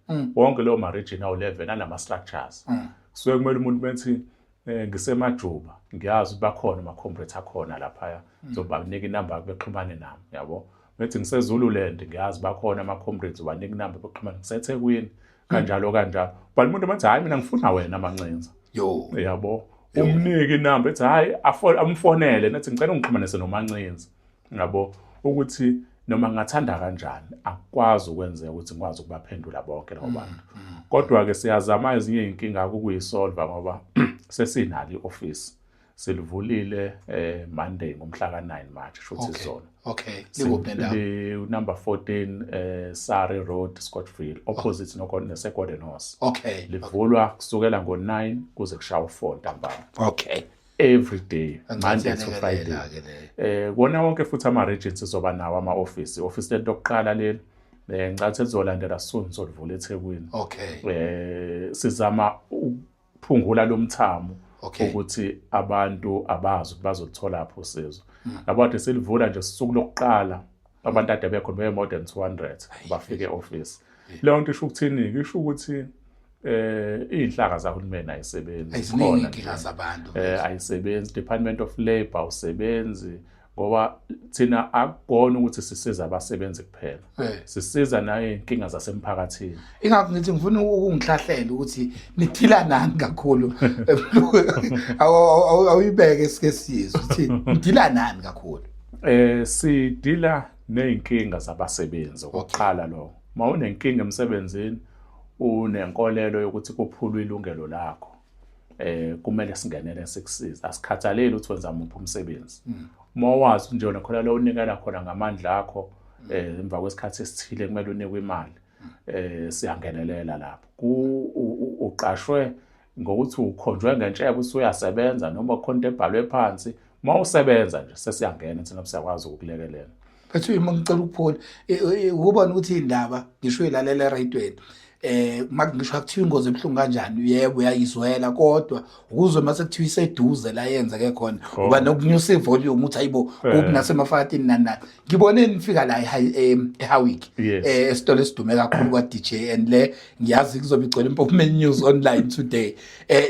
11 wonke lo ma regional 11 anama structures so kumele umuntu bethi ngisemajuba ngiyazi bakhona ama comrades akhona lapha ngizobanika inamba bexhumane nami yabo bethi ngisezululand ngiyazi bakhona ama comrades banika inamba bexhumane ngiseThekwini kanjalo bali umuntu bathi hayi mina ngifuna wena amancinza yabo umnike inamba ethi hayi amfonele nathi ngicela ungixhumanise nomancinza yabo ukuthi noma ngathanda kanjani akwazi ukwenzeka ukuthi ngikwazi ukubaphendula bonke labo bantu kodwa ke siyazama ezinye inkinga ukuyisolve ngoba sesinalo ioffice silivulile Monday ngomhla ka9 March futhi izolo likuphi nendawo number 14 Sari Road Scottsville opposite neSecond Horse livulwa kusukela ngo9 kuze kushawa 4 ntambama every day Monday to Friday kona wonke futhi ama regions izoba nawo ama office lento yokuqala leli ngicathi lizolandela soon solivula eThekwini sizama ukuphungula lo mthamo ukuthi abantu abazi ukuthi bazolithola lapho usizo abantu selivula nje usuku lokuqala abantu ade bekhona more than 200 bafike e-office leyo nto isho ukuthini isho ukuthi inhlaka zahulumeni ayisebenzi khona zabantu ayisebenzi Department of Labour awusebenzi ngoba thina akukona ukuthi sisiza abasebenzi kuphela sisiza naye inkinga zasemphakathini ingakho ngithi ngifuna ukungihlahlela ukuthi nithila nani kakhulu awuyibeke sike sizwe ukuthi nithila nani kakhulu sidila neyinkinga zabasebenzi okokuqala lo mawunenkinga emsebenzini unenkolelo yokuthi kuphulwa ilungelo lakho kumele singenele sikusiza asikhathaleli ukuthi wenza muphi umsebenzi mawazi nje khona lo unikela khona ngamandla akho emva kwesikhathi esithile kumele unikwe imali siyangenelela lapho uqashwe ngokuthi ukhonjwe ngentshebo usuyasebenza noma ukhonto ebhalwe phansi mawusebenza nje sesiyangena thina siyakwazi ukukulekelela Bethu ngicela ukuphola ukubona ukuthi indaba ngisho ilalela eradweni makungisho akuthiwa ingozi ebhlungu kanjani yebo uyayizwela kodwa ukuzwe mase kuthiwa iseduze la yenzeke khona uba nokunyusa ivolume uthi ayibo kubi nasemafakatini nani ngibone nifika la eHawick esitolo esidume kakhulu kwa DJ and le ngiyazi kuzobe igcwele impopman news online today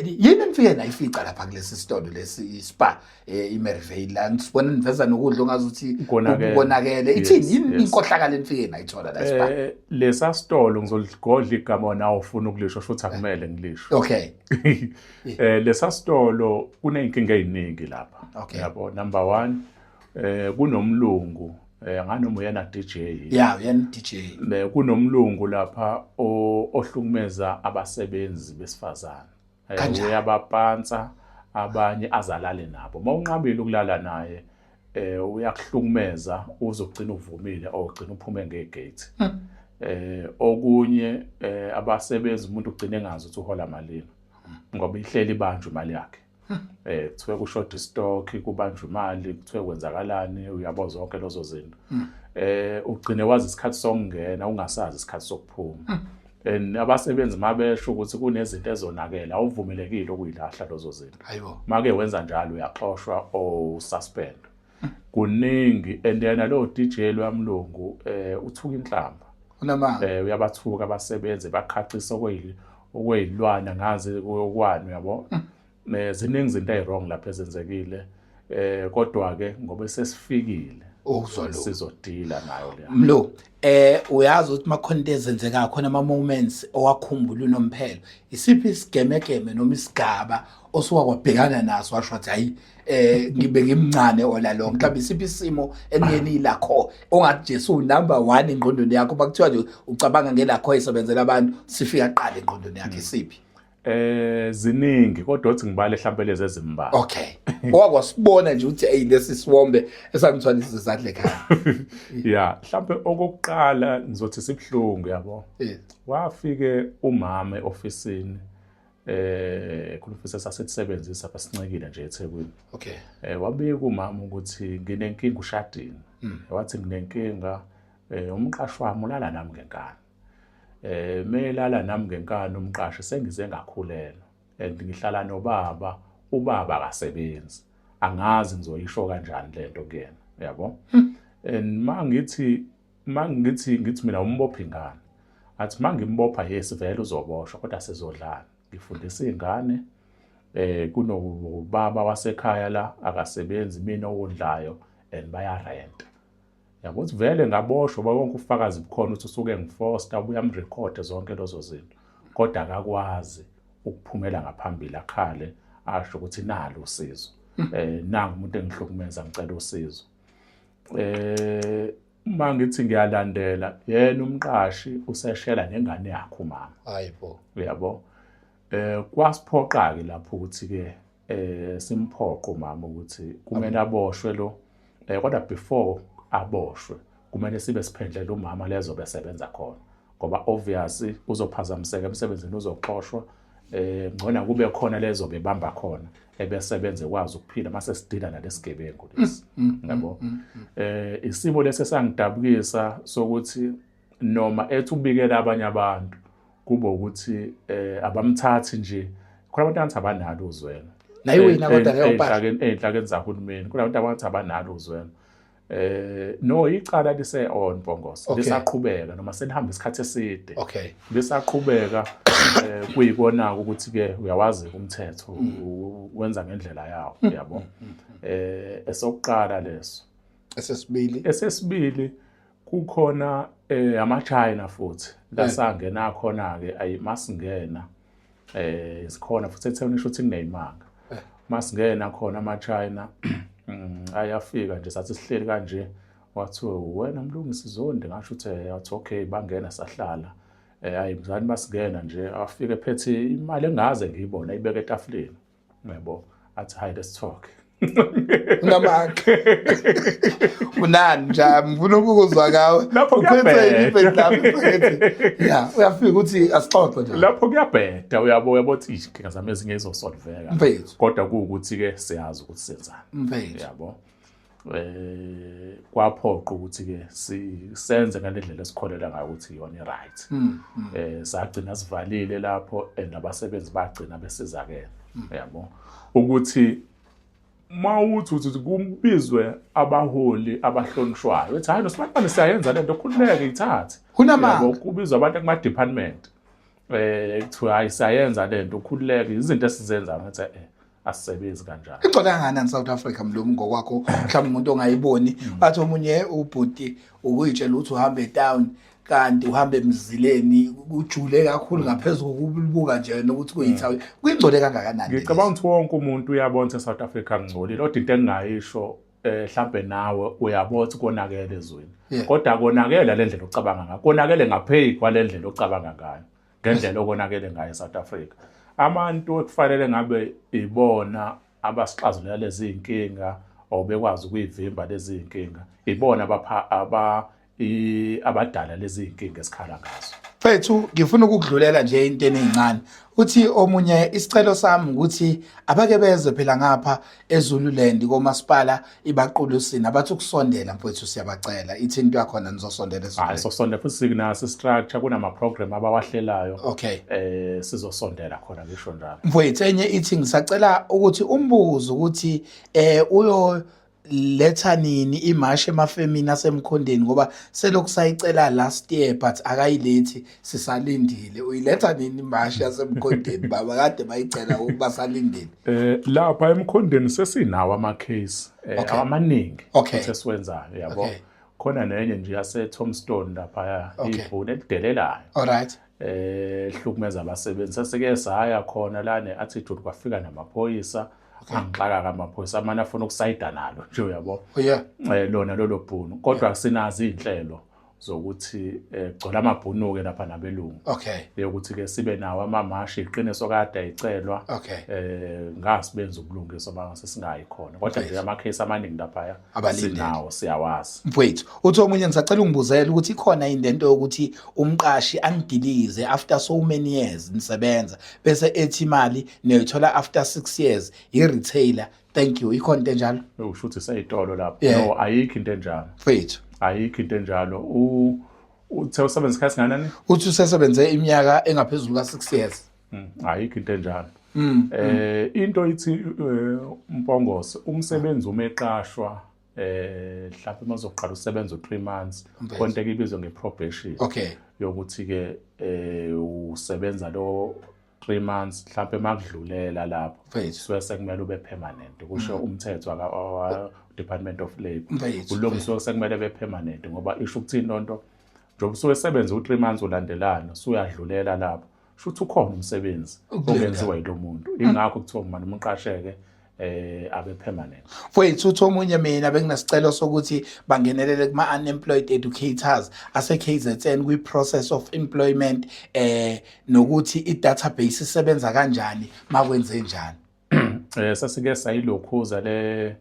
yini nifike nayifica lapha kulesi sitolo lesi Spa iMervale la ngisibona niveza nokudla ongazuthi ukubonakele ithini yini inkohlakalo nifike nayithola la Spa lesa sitolo ngizoligodla igama nawo ufuna ukulisho futhi akumele ngilisho lesa sitolo kuneyinkinga eziningi lapha yabo number 1 kunomlungu nganoma uyena DJ uyena DJ kunomlungu lapha ohlukumeza abasebenzi besifazane uyabapansa abanye azalale nabo mawunqabile ukulala naye uyakuhlukumeza uzogcina uvumile ogcina uphume ngegate okunye abasebenzi umuntu ugcina engazi ukuthi uhola malini ngoba ihleli banjwe imali yakhe kuthiwe kushort stock kubanjwe imali kuthiwe kwenzakalani uyabo zonke lozo zinto ugcine wazi isikhathi sokungena ungasazi isikhathi sokuphuma abasebenzi mabesho ukuthi kunezinto ezonakela awuvumelekile ukuyilahla lozo zinto hayibo make wenza njalo uyaxoshwa o suspend kuningi and yena lo DJ lwamlungu uthuka inhlamba unamanga uyabathuka abasebenzi baqhaqisa okwezilwana ngazi kokwani yabo ziningi izinto ezirong lapha ezenzekile Kodwa ke ngoba sesifikile uzwa lo sizodila nayo leya. Mlo uyazi ukuthi makhona into ezenzeka khona ama moments owakhumbula unomphelo isiphi isigemegeme noma isigaba osuka kwabhekana naso washo ukuthi hayi ngibe ngimncane ola lo mhlawumbe isiphi isimo eniyeni lakho ongathi nje su number 1 engqondweni yakho bakuthiwa nje ucabanga ngelakho isebenzela abantu sifika qala engqondweni yakhe isiphi ziningi kodwa uthi ngibale mhlawumbe lezi ezimbalwa. Okay. Owakwasibona nje ukuthi hey lesi siwombe esangithwalisa izandla ekhaya. Yeah, mhlawumbe okokuqala ngizothi sibhlungu yabo. Wafike umama eofisini kulofisi sasisebenzisa basincekile nje eThekwini. Okay. Wabika umama ukuthi nginenkinga ushadini. Wathi nginenkinga umqashi wami ulala nami ngenkani. Melala nami ngenkani umqashi sengize ngakhulela and ngihlala nobaba ubaba akasebenzi angazi ngizoyisho kanjani lento kuyena yabo and mangithi mina umbopha ingane athi mangimbopha yes vele uzoboshwa kodwa sizodlana ngifundisa izingane kunobaba wasekhaya la akasebenzi mina owondlayo and baya rent yabo uthi vele ngaboshwa bonke ufakazi bukhona ukuthi usuke ngifoster ubuya mrecord zonke lezo zinto kodwa akakwazi ukuphumela ngaphambili akhale asho ukuthi nalo usizo nangu umuntu engihlukumeza ngicela usizo mangithi ngiyalandela yena umqashi useshela nengane yakhe umama hayibo uyabo kwasiphoqa ke lapho ukuthi ke simphoqo umama ukuthi kumele aboshwe lo kodwa before aboshwe kumele sibe siphendlela umama lezo besebenza khona ngoba obviously uzophazamiseka emsebenzini uzoxoshwa ngona kube khona lezo bebamba khona ebesebenze kwazi ukuphila mase sidila nalesigebengu lesi yabo isimo lesi sangidabukisa sokuthi noma ethi ubikela abanye abantu kube ukuthi abamthathi nje khona abantu abanalo uzwelo nayi wena kodwa ngiyopha ey'nhlakeni zahulumeni kunabantu abathi abanalo uzwelo no icala lise on Mpongose lisaqhubeka noma selihamba isikhathi eside okay lisaqhubeka kuyikona ukuthi ke uyawazi umthetho wenza ngendlela yawo yabo esokuqala leso esesibili kukhona ama-China futhi lasangena khona ke ayimasingena isikhona futhi etheni shothi kuneyimanga masingena khona ama-China ayafika nje sathi sihleli kanje wathi wena mlungisi zondi ngasho ukuthi yathi okay bangena sahlala ayimzani basingena nje afike ephethe imali engaze ngiyibona ayibeka etafuleni yabo athi hi let's talk unamakhe unani nje ngifuna ukuzwa ngawe uphethe lapho ya uyafika ukuthi asixoxe nje lapho kuyabheda uyabo yabothi inkinga zami ezinye izosolveka kodwa kuukuthi ke siyazi ukuthi senzani yabo kwaphoqa ukuthi ke sisenze ngalendlela esikholela ngayo ukuthi iyona right sagcina sivalile lapho nabasebenzi bagcina besizakela yabo ukuthi mawuthi kumbizwe abaholi abahlonishwayo ethi hayi nosibani siyayenza lento khululeke ithathe kunamanga kubizwa abantu kuma department kuthiwa hayi siyayenza lento khululeke izinto esizenza ngathi asisebenzi kanjani ingcola kangana South Africa mlomu ngokwakho mhlawumbe umuntu ongayiboni bathi omunye ubhuti ukuyitshela ukuthi uhambeetown kanti uhambe emzileni ujule kakhulu ngaphezulu kokubuka nje nokuthi kuyithawe kuyingcole kangakanani ngicabanga ukuthi wonke umuntu uyabona South Africa ngcolile kodwa into engingayisho mhlambe nawe uyabona konakele ezweni kodwa konakela lendlela ocabanga ngayo konakele ngaphezulu kwalendlela ocabanga ngayo ngendlela okonakele ngayo South Africa abantu ekufanele ngabe ibona abasixazulela lezi inkinga obekwazi ukuyivimba lezi inkinga ibona abadala lezi inkinga esikhala ngazo Fethu ngifuna ukudlulela nje into ezincane uthi omunye isicelo sami ukuthi abake beze phela ngapha eZululand komasipala ibaqulusini abathi ukusondela mfowethu siyabacela ithi into yakho nizosondela eZululand hayi sosondela futhi sinaso structure kunama program abawahlelayo okay sizosondela khona ngisho njalo mfowethu enye ithi ngisacela ukuthi umbuzo ukuthi uyo letha nini imashi emafemini asemkhondeni ngoba selokhu sayicela last year but akayilethi sisalindile uyiletha nini imashi yasemkhondeni baba kade bayicela ukuba salindile lapha emkhondeni sesinawo ama-case amaningi ukuthi esiwenzayo yabo Okay. khona nenye nje yase-Tomstone lapha ibhunu elidelelayo alright hlukumeza abasebenzi sesike saya khona lana attitude kwafika namaphoyisa angixaka amaphoyisa amanye afuna ukusayida nalo nje uyabo yeah lona lolo bhunu kodwa sinazi inhlelo zokuthi gcola amabhunu-ke lapha nabelungu okay yokuthi ke sibe nawo amamashi iqiniso kade ayicelwa okay ngasibenza ubulungiswa bangase singayi khona kodwa nje amakhesi amaningi lapha sinawo siyawazi wait uthi omunye ngisacela ungibuzela ukuthi ikhona into yokuthi umqashi angidilize after so many years nisebenza bese ethi imali niyithola after 6 years i-retailer thank you ikhona into enjalo usho ukuthi seyitolo lapho no ayikho into enjalo wait ayikho into enjalo uthe usebenza isikhathi nganani uthi usesebenze iminyaka engaphezulu ka6 years ayikho into enjalo into ithi Mpongose umsebenzi umeqashwa mhlawumbe mazoqala usebenza u3 months konke ibizwe ngeprobation okay yokuthi ke usebenza lo 3 months mhlawumbe makudlulela lapho suke sekumele ube permanent kusho umthetho wa Department of Labor ulungiswe sekumele be permanent ngoba isho ukuthini lonto njengoba usuke sebenza u3 months ulandelana usuyadlulela lapho shuthi ukhona umsebenzi ongenziwa yilo muntu ingakho kuthiwa manje umqasheke abe permanent mfowethu uthi omunye mina benginesicelo sokuthi bangenelele kuma unemployed educators ase KZN kwi process of employment nokuthi i database isebenza kanjani makwenze njani sasike sayilokhuza le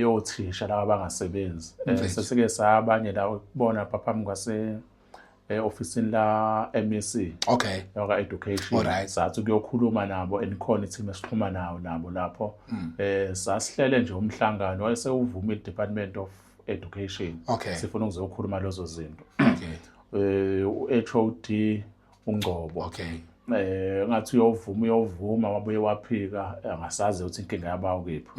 yothisha laba abangasebenzi sesike sabanye la ukubona phaphambi kwase officeini la MEC okay yoka education sathi kuyokhuluma nabo enikhona team esixhuma nabo lapho sasihlele nje umhlangano wayesewuvuma i-Department of Education sifuna ukuzokhuluma lezo zinto u-HOD uNgcobo ngathi uyovuma wabuye waphika angasazi ukuthi inkinga yabawo kephi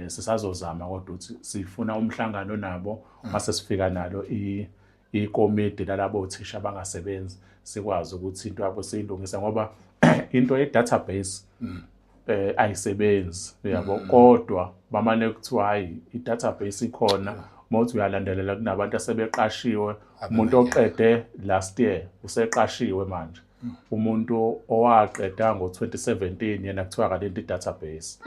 sisazozama kodwa ukuthi sifuna umhlangano nabo mase sifika nalo ikomiti lalabo othisha abangasebenzi sikwazi ukuthi into yabo siyilungisa ngoba into ye database ayisebenzi yabo kodwa bamane kuthiwa hayi i database ikhona mawuthi uyalandelela kunabantu asebeqashiwe umuntu oqede last year useqashiwe manje umuntu owaqeda ngo2017 yena kuthiwa kalento database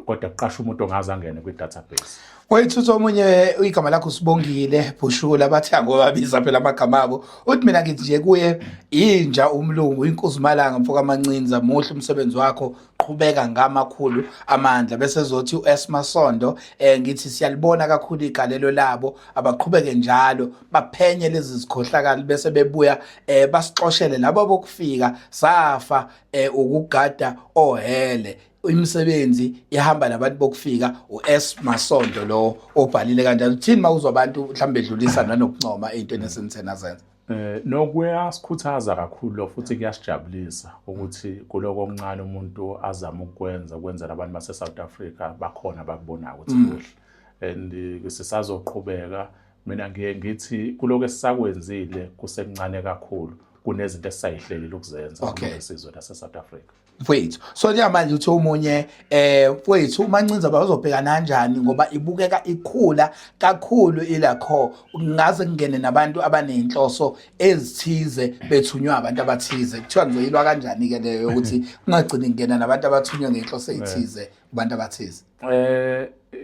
kodwa kuqasha umuntu ongazangene kwi database wayithuthi omunye igama lakho Sibongile Bushula bathi angobabiza phela amagama abo uthi mina ngithi nje kuye inja umlungu inkuzumalanga mfoka amancinza muhle umsebenzi wakho qhubeka ngamakhulu amandla bese zothi uEsmasondo ngithi siyalibona kakhulu igalelo labo abaqhubeke njalo baphenye lezi zikhohlakali bese bebuya basixoshele labo bokufika safa ukugada ohele imisebenzi ihamba nabantu bokufika uEsmasondo lo obhalile kanjalo uthini mawuzwa abantu mhlambe edlulisa nanokuncoma ezintweni esinithena zenza nokuyasikhuthaza kakhulu lo futhi kuyasijabulisa ukuthi kuloko okuncane umuntu azama ukwenza labantu base South Africa bakhona bakubona ukuthi kuhle and sisazoqhubeka mina ngithi kuloko esisakwenzile kusekuncane kakhulu kunezinto esisayihlelile ukuzenza ngesizwe lase South Africa wait so manje uthi omunye wait umancinza bazobhekana kanjani ngoba ibukeka ikhula kakhulu ilakho ngaze kungene nabantu abanenhloso ezithize bethunywa abantu abathize kuthiwa ngizoyilwa kanjani ke leyo ukuthi ungagcini ngena nabantu abathunywa ngenhloso ezithize kubantu abathize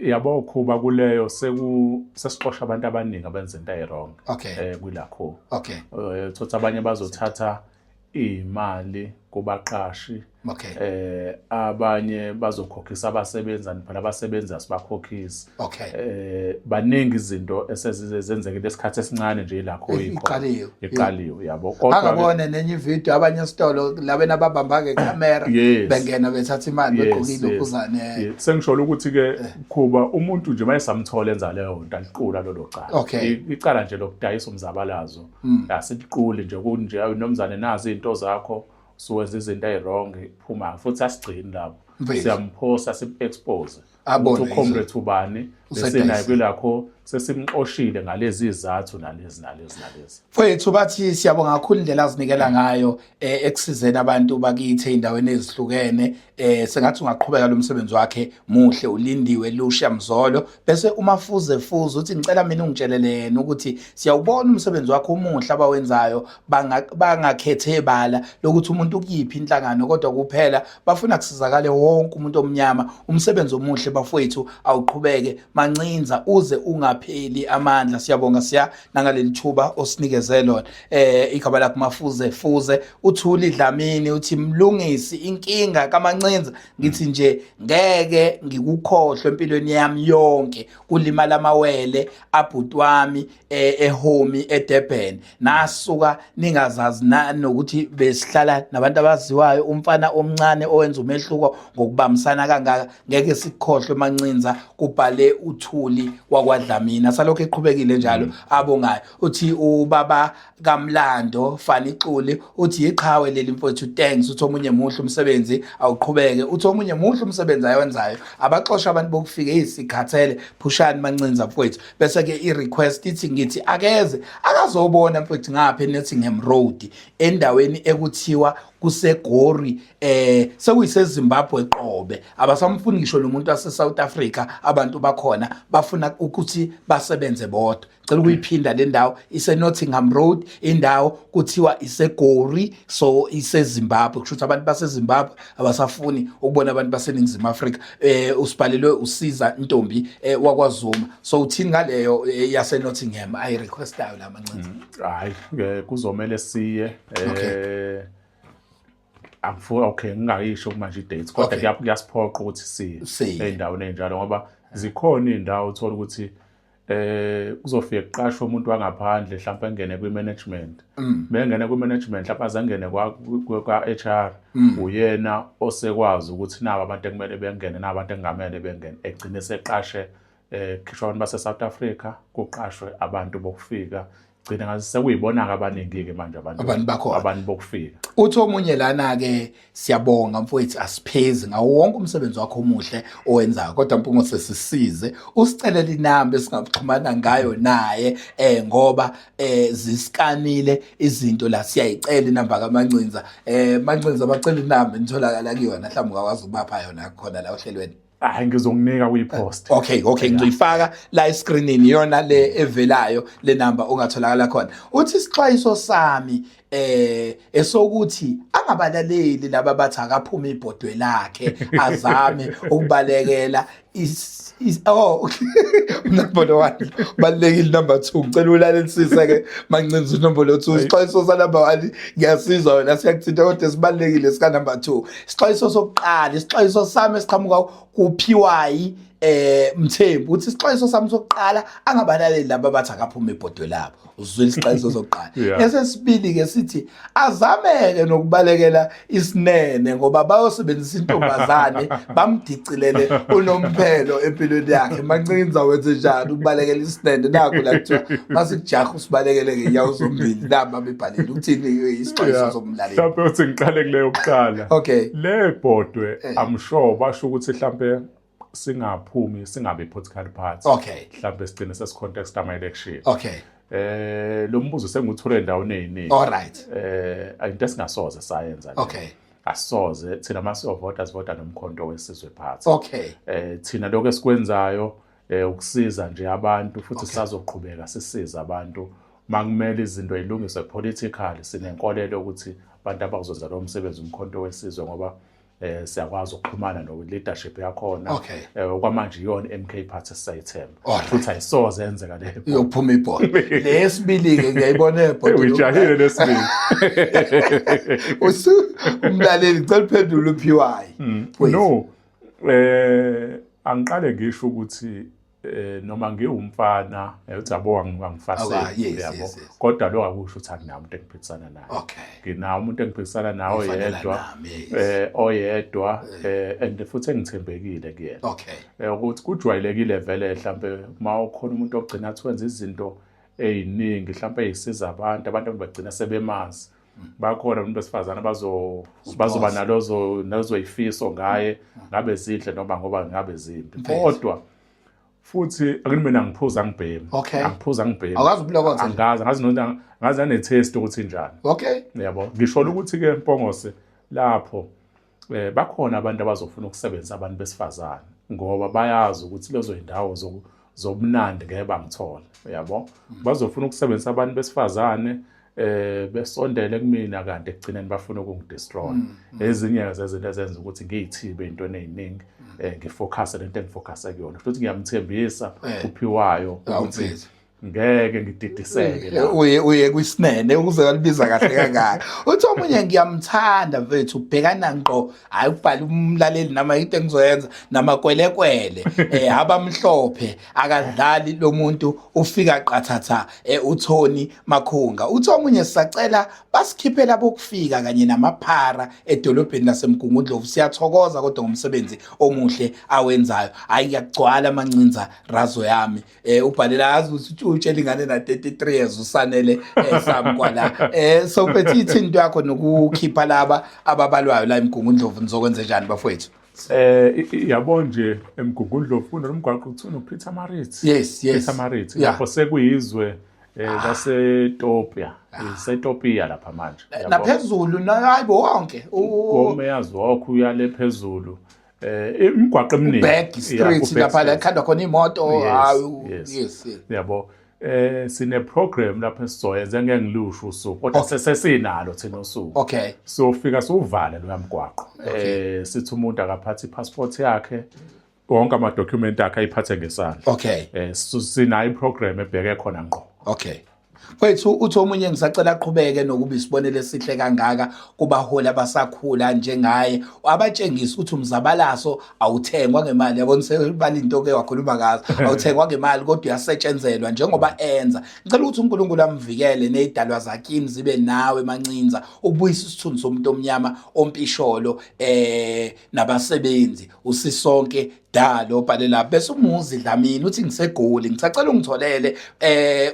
yabo kuba kuleyo sesixosha abantu abaningi abenza into ewrong kwilakho thothi abanye bazothatha imali kubaqashi abanye bazokhokhisa abasebenzi phela abasebenzi asibakhokhisi baningi izinto esezenzeke lesikhathi esincane nje ilakho iqaliwe yabo kodwa akabone nenye ivideo abanye esitolo labena ababamba ngecamera bengena bethatha imali begqokile ukuzane sengisho ukuthi ke kuba umuntu nje mayesamthola enza leyo nto aliqula lolo cala icala nje lokudayisa umzabalazo asiliquli nje kunje nomzane nazi izinto zakho suwenza izinto ezirong phuma futhi asigcini lapho siyamposa sim-expose ukuthi ucomrade ubani lesinayo kwelakho sesimxoshile ngalezi izathu nalezi. Mfowethu bathi siyabonga kakhulu indlela azinikela ngayo ekusizeni abantu bakithi ey'ndaweni ezihlukene. Sengathi ungaqhubeka lo msebenzi wakhe muhle ulindiwe Lucia Mzolo bese uma fuze uthi ngicela mina ungitshelele yena ukuthi siyawubona umsebenzi wakhe omuhle abawenzayo bangakhethe ebala lokuthi umuntu ukuyiphi inhlangano kodwa kuphela bafuna kusizakale wonke umuntu omnyama. Umsebenzi omuhle bafowethu awuqhubeke mancinza uze ungapheli amandla. Siyabonga nangaleli thuba osinikeze lona. Igaba lakho Mafuze uThuli Dlamini uthi mlungisi inkinga kaMancinza ngithi nje ngeke ngikukhohlwe empilweni yami yonke kulimala amawele abhuti wami eHomi eDurban nasuka ningazazi nokuthi besihlala nabantu abaziwayo umfana omncane owenza umehluko ngokubambisana kangaka ngeke sikhohlwe Mancinza kubhale uThuli wakwaDlamini. Salokho eqhubekile njalo abongayo uthi ubaba kaMlando Fani Xuli uthi iqhawe leli mfowethu thanks uthi omunye muhle umsebenzi awuqhubeke uthi omunye muhle umsebenzi ayenzayo abaxosha abantu bokufika isikhathele phushani Mancinza mfowethu. Bese ke irequest ithi ngithi akazobona mfowethu ngapha eNottingham Road endaweni ekuthiwa kuseGori sekuyiseZimbabwe qobe abasamfuni ngisho lo muntu wase South Africa abantu bakhona bafuna ukuthi basebenze bodwa. Cela ukuyiphinda le ndawo ise-Nottingham Road indawo kuthiwa iseGori so iseZimbabwe kusho ukuthi abantu baseZimbabwe abasafuni ukubona abantu baseNingizimu Afrika. Usibhalelwe usiza Ntombi wakwaZuma so uthini ngaleyo yase-Nottingham ayirequestayo la Mancinza? Hayi kuzomele siye okay ngingayisho manje i-date kodwa kuyasiphoqa ukuthi siye ey'ndaweni ey'njalo ngoba zikhona iy'ndawo uthola ukuthi kuzofika kuqashwe umuntu wangaphandle mhlawumbe engene kwi-management bengene kwi-management mhlawumbe azangene kwa-HR uyena osekwazi ukuthi nabo abantu ekumele bengene nabantu engamele bengene egcine seqashe khishwa abantu base-South Africa kuqashwe abantu bokufika gcina ngathi sekuyibona-ke abaningi-ke manje abantu bokufika. Uthi omunye lana-ke siyabonga mfowethu asiphezi ngawo wonke umsebenzi wakho omuhle owenzayo kodwa mpungo sesisize usicelela inamba esingaxhumana ngayo naye ngoba zisikanile izinto la siyayicela inamba kaMancinza. Mancinza bacela inamba nitholakala kuyona mhlawumbe ungakwazi ukubapha yona khona la ohlelweni. Ngizokunika kwi-post. Okay ngizoyifaka la escreenini yona le evelayo le number ongatholakala khona. Uthi isixwayiso sami esokuthi angabalaleli laba bathi akaphuma ibhodwe lakhe azame ukubalekela number 1 balekile number 2 ngicela ulalelisise ke Mancinza number 2 isixwayiso sa number 1 ngiyasizwa wena siyakuthinta kodwa sibalekile sika number 2 isixwayiso sokuqala isixwayiso sami esiqhamuka kuphiwayi Mthembu uthi isixwayiso sami sokuqala angabalaleli laba bathi akaphuma ibhodwe labo uzwile isixwayiso sokuqala. Esesibili ke sithi azameke nokubalekela isinene ngoba bayosebenzisa intombazane bamdicilele unomphelo empilweni yakhe. Mancinza wenze njani ukubalekela isinene nakho la kuthiwa masikujaha usibalekele ngenyawo zombili namba bebhalile uthini isixwayiso somlaleli. Mhlawumbe uthi ngiqale kuleyo kuqala. Okay. Le bhodwe I'm sure basho ukuthi mhlawumbe singabe political party. Okay. Mhlawumbe sigcine sesicontext ama-election. Okay. Lo mbuzo senguthule endaweni eziningi. All right. Into esingasoze sayenza. Okay. Asoze thina masiyovota sivota nomkhonto wesizwe party. Okay. Thina lokho esikwenzayo ukusiza nje abantu futhi sisazoqhubeka sisiza abantu makumele izinto ezilungiswe politically sinenkolelo ukuthi abantu abakuzoza lo msebenzi umkhonto wesizwe ngoba siyakwazi ukuxhumana no-leadership yakhona okwamanje iyona MK Party sayithemba futhi ayisoze yenzeka leyo yokuphuma ibhola lesibili-ke ngiyayibona ebhodini uyijahile lesibili umlaleli ngicela uphendule uphiwayi no angiqale ngisho ukuthi noma ngiwumfana uthi yabo angifasile yabo kodwa lokho akusho ukuthi akuna umuntu engiphikisana naye. Nginawo umuntu engiphikisana nawo oyedwa and futhi engithembekile kuyena ukuthi kujwayelekile vele mhlambe uma ukhona umuntu ogcina athi wenza izinto eziningi mhlambe ezisiza abantu bagcina sebemazi bakhona abantu besifazana bazoba nalozo ifiso ngaye ngabe zihle noma ngoba ngabe zimbi kodwa futhi akumina ngiphuza ngibhemi Okay. angiphuza ngibhemi Awukazi ublokothe? angazi nane-taste ukuthi injani Okay. yabo ngisho ukuthi-ke Mpongose lapho bakhona abantu abazofuna ukusebenzisa abantu besifazane ngoba bayazi ukuthi lezo zindawo zobunandi ngeke bangithola yabo bazofuna ukusebenzisa abantu besifazane besondele kumina kanti ekugcineni bafuna ukungidestroy ezinye zezinto ezenza ukuthi ngiyithibe intweni eziningi ngifocus lento engifocus kuyona futhi ngiyamthembisa uphiwayo ukuthi ngeke ngididiseke la uye kwisinene ukuze kalibiza kahle kangaka uthi omunye ngiyamthanda mfethu ubhekana ngqo hayi ubhala umlaleli nama into engizoyenza namakwelekwele abamhlophe akadlali lo muntu ufika qathatha uThoni Makhunga uthi omunye sisacela basikhiphela abokufika kanye namaphara edolobheni laseMgungundlovu siyathokoza kodwa ngomsebenzi omuhle awenzayo hayi ngiyagcwala amancinza razo yami ubhalela yazi utshela ingane na 33 years usanele sami kwala so bethi into yakho nokukhipha laba ababalwayo la eMgungundlovu nizokwenza kanjani bafowethu yabo nje eMgungundlovu kunomgwaqo kuthiwa noPeter Maritzs yes Peter Maritzs lapho sekuyizwe laseTopia iseTopia lapha manje naphezulu hayibo wonke umeyazi wakho uyale phezulu imigwaqo eminingi Back Street lapha la khanda khona imoto yes yabo sine program lapho esizoyenza ngeke ngilusho usuku kodwa sesinalo thina usuku okay so fika suvale lo yamgwaqo sithi umuntu akaphatha ipassport yakhe wonke ama document akhe ayiphathe ngesandla okay sinayo iprogram ebheke khona ngqo okay Wethu uthi omunye ngisacela aqhubeke nokuba isibonele sihle kangaka kubaholi abasakhula njengaye abatshengisa ukuthi umzabalazo awuthengwa ngemali yabonise bali into ke wakhuluma ngazo awuthengwa ngemali kodwa uyasetshenzelwa njengoba enza ngicela ukuthi uNkulunkulu amvikele nezidalwa zakini zibe nawe mancinza ukubuyisa isithunzi somuntu omnyama ompisholo nabasebenzi usisonke dalo bhalela bese umuzi Dlamini uthi ngisegoli ngisacela ungitholele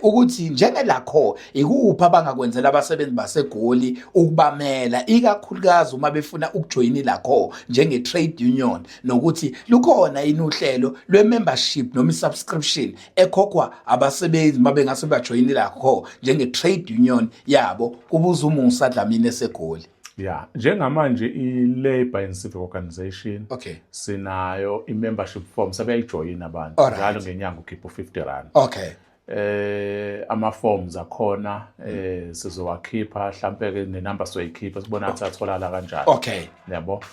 ukuthi njengelakho ikuphi abangakwenzela abasebenzi basegoli ukubamela ikakhulukazi uma befuna ukujoin lakho njenge trade union nokuthi lukhona inuhlelo lwemembership noma subscription ekhokhwa abasebenzi mabengase bajoin lakho njenge trade union yabo kubuza umusa Dlamini esegoli Yeah, njengamanje i-Labour and Civic Organization okay sinayo i-membership form sebeyayijoyina abantu njalo ngenyanga ukhipha u50 okay ama-forms akhona sizowakhipha mhlambe ke nenamba soyikhipha sibona ukuthi atholakala kanjani okay yabo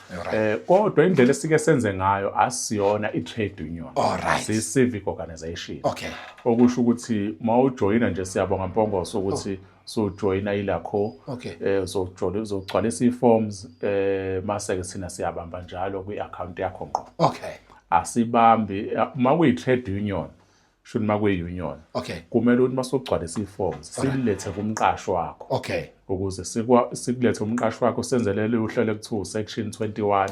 kodwa indlela esike senze ngayo asiyona i-trade union si-civic organization okay okusho ukuthi mawujoyina nje siyabonga Mpongose ukuthi so joina ilakho uzogcwalisa i-forms mase ke sina siyabamba njalo kwi-account yakho ngqo okay asibambi makuyi-trade union should makuyi-union okay kumele ukuthi masogcwalisa i-forms silethe kumqashi wakho okay ukuze sikulethe umqashi wakho senzelele uhlelo ekuthiwa section 21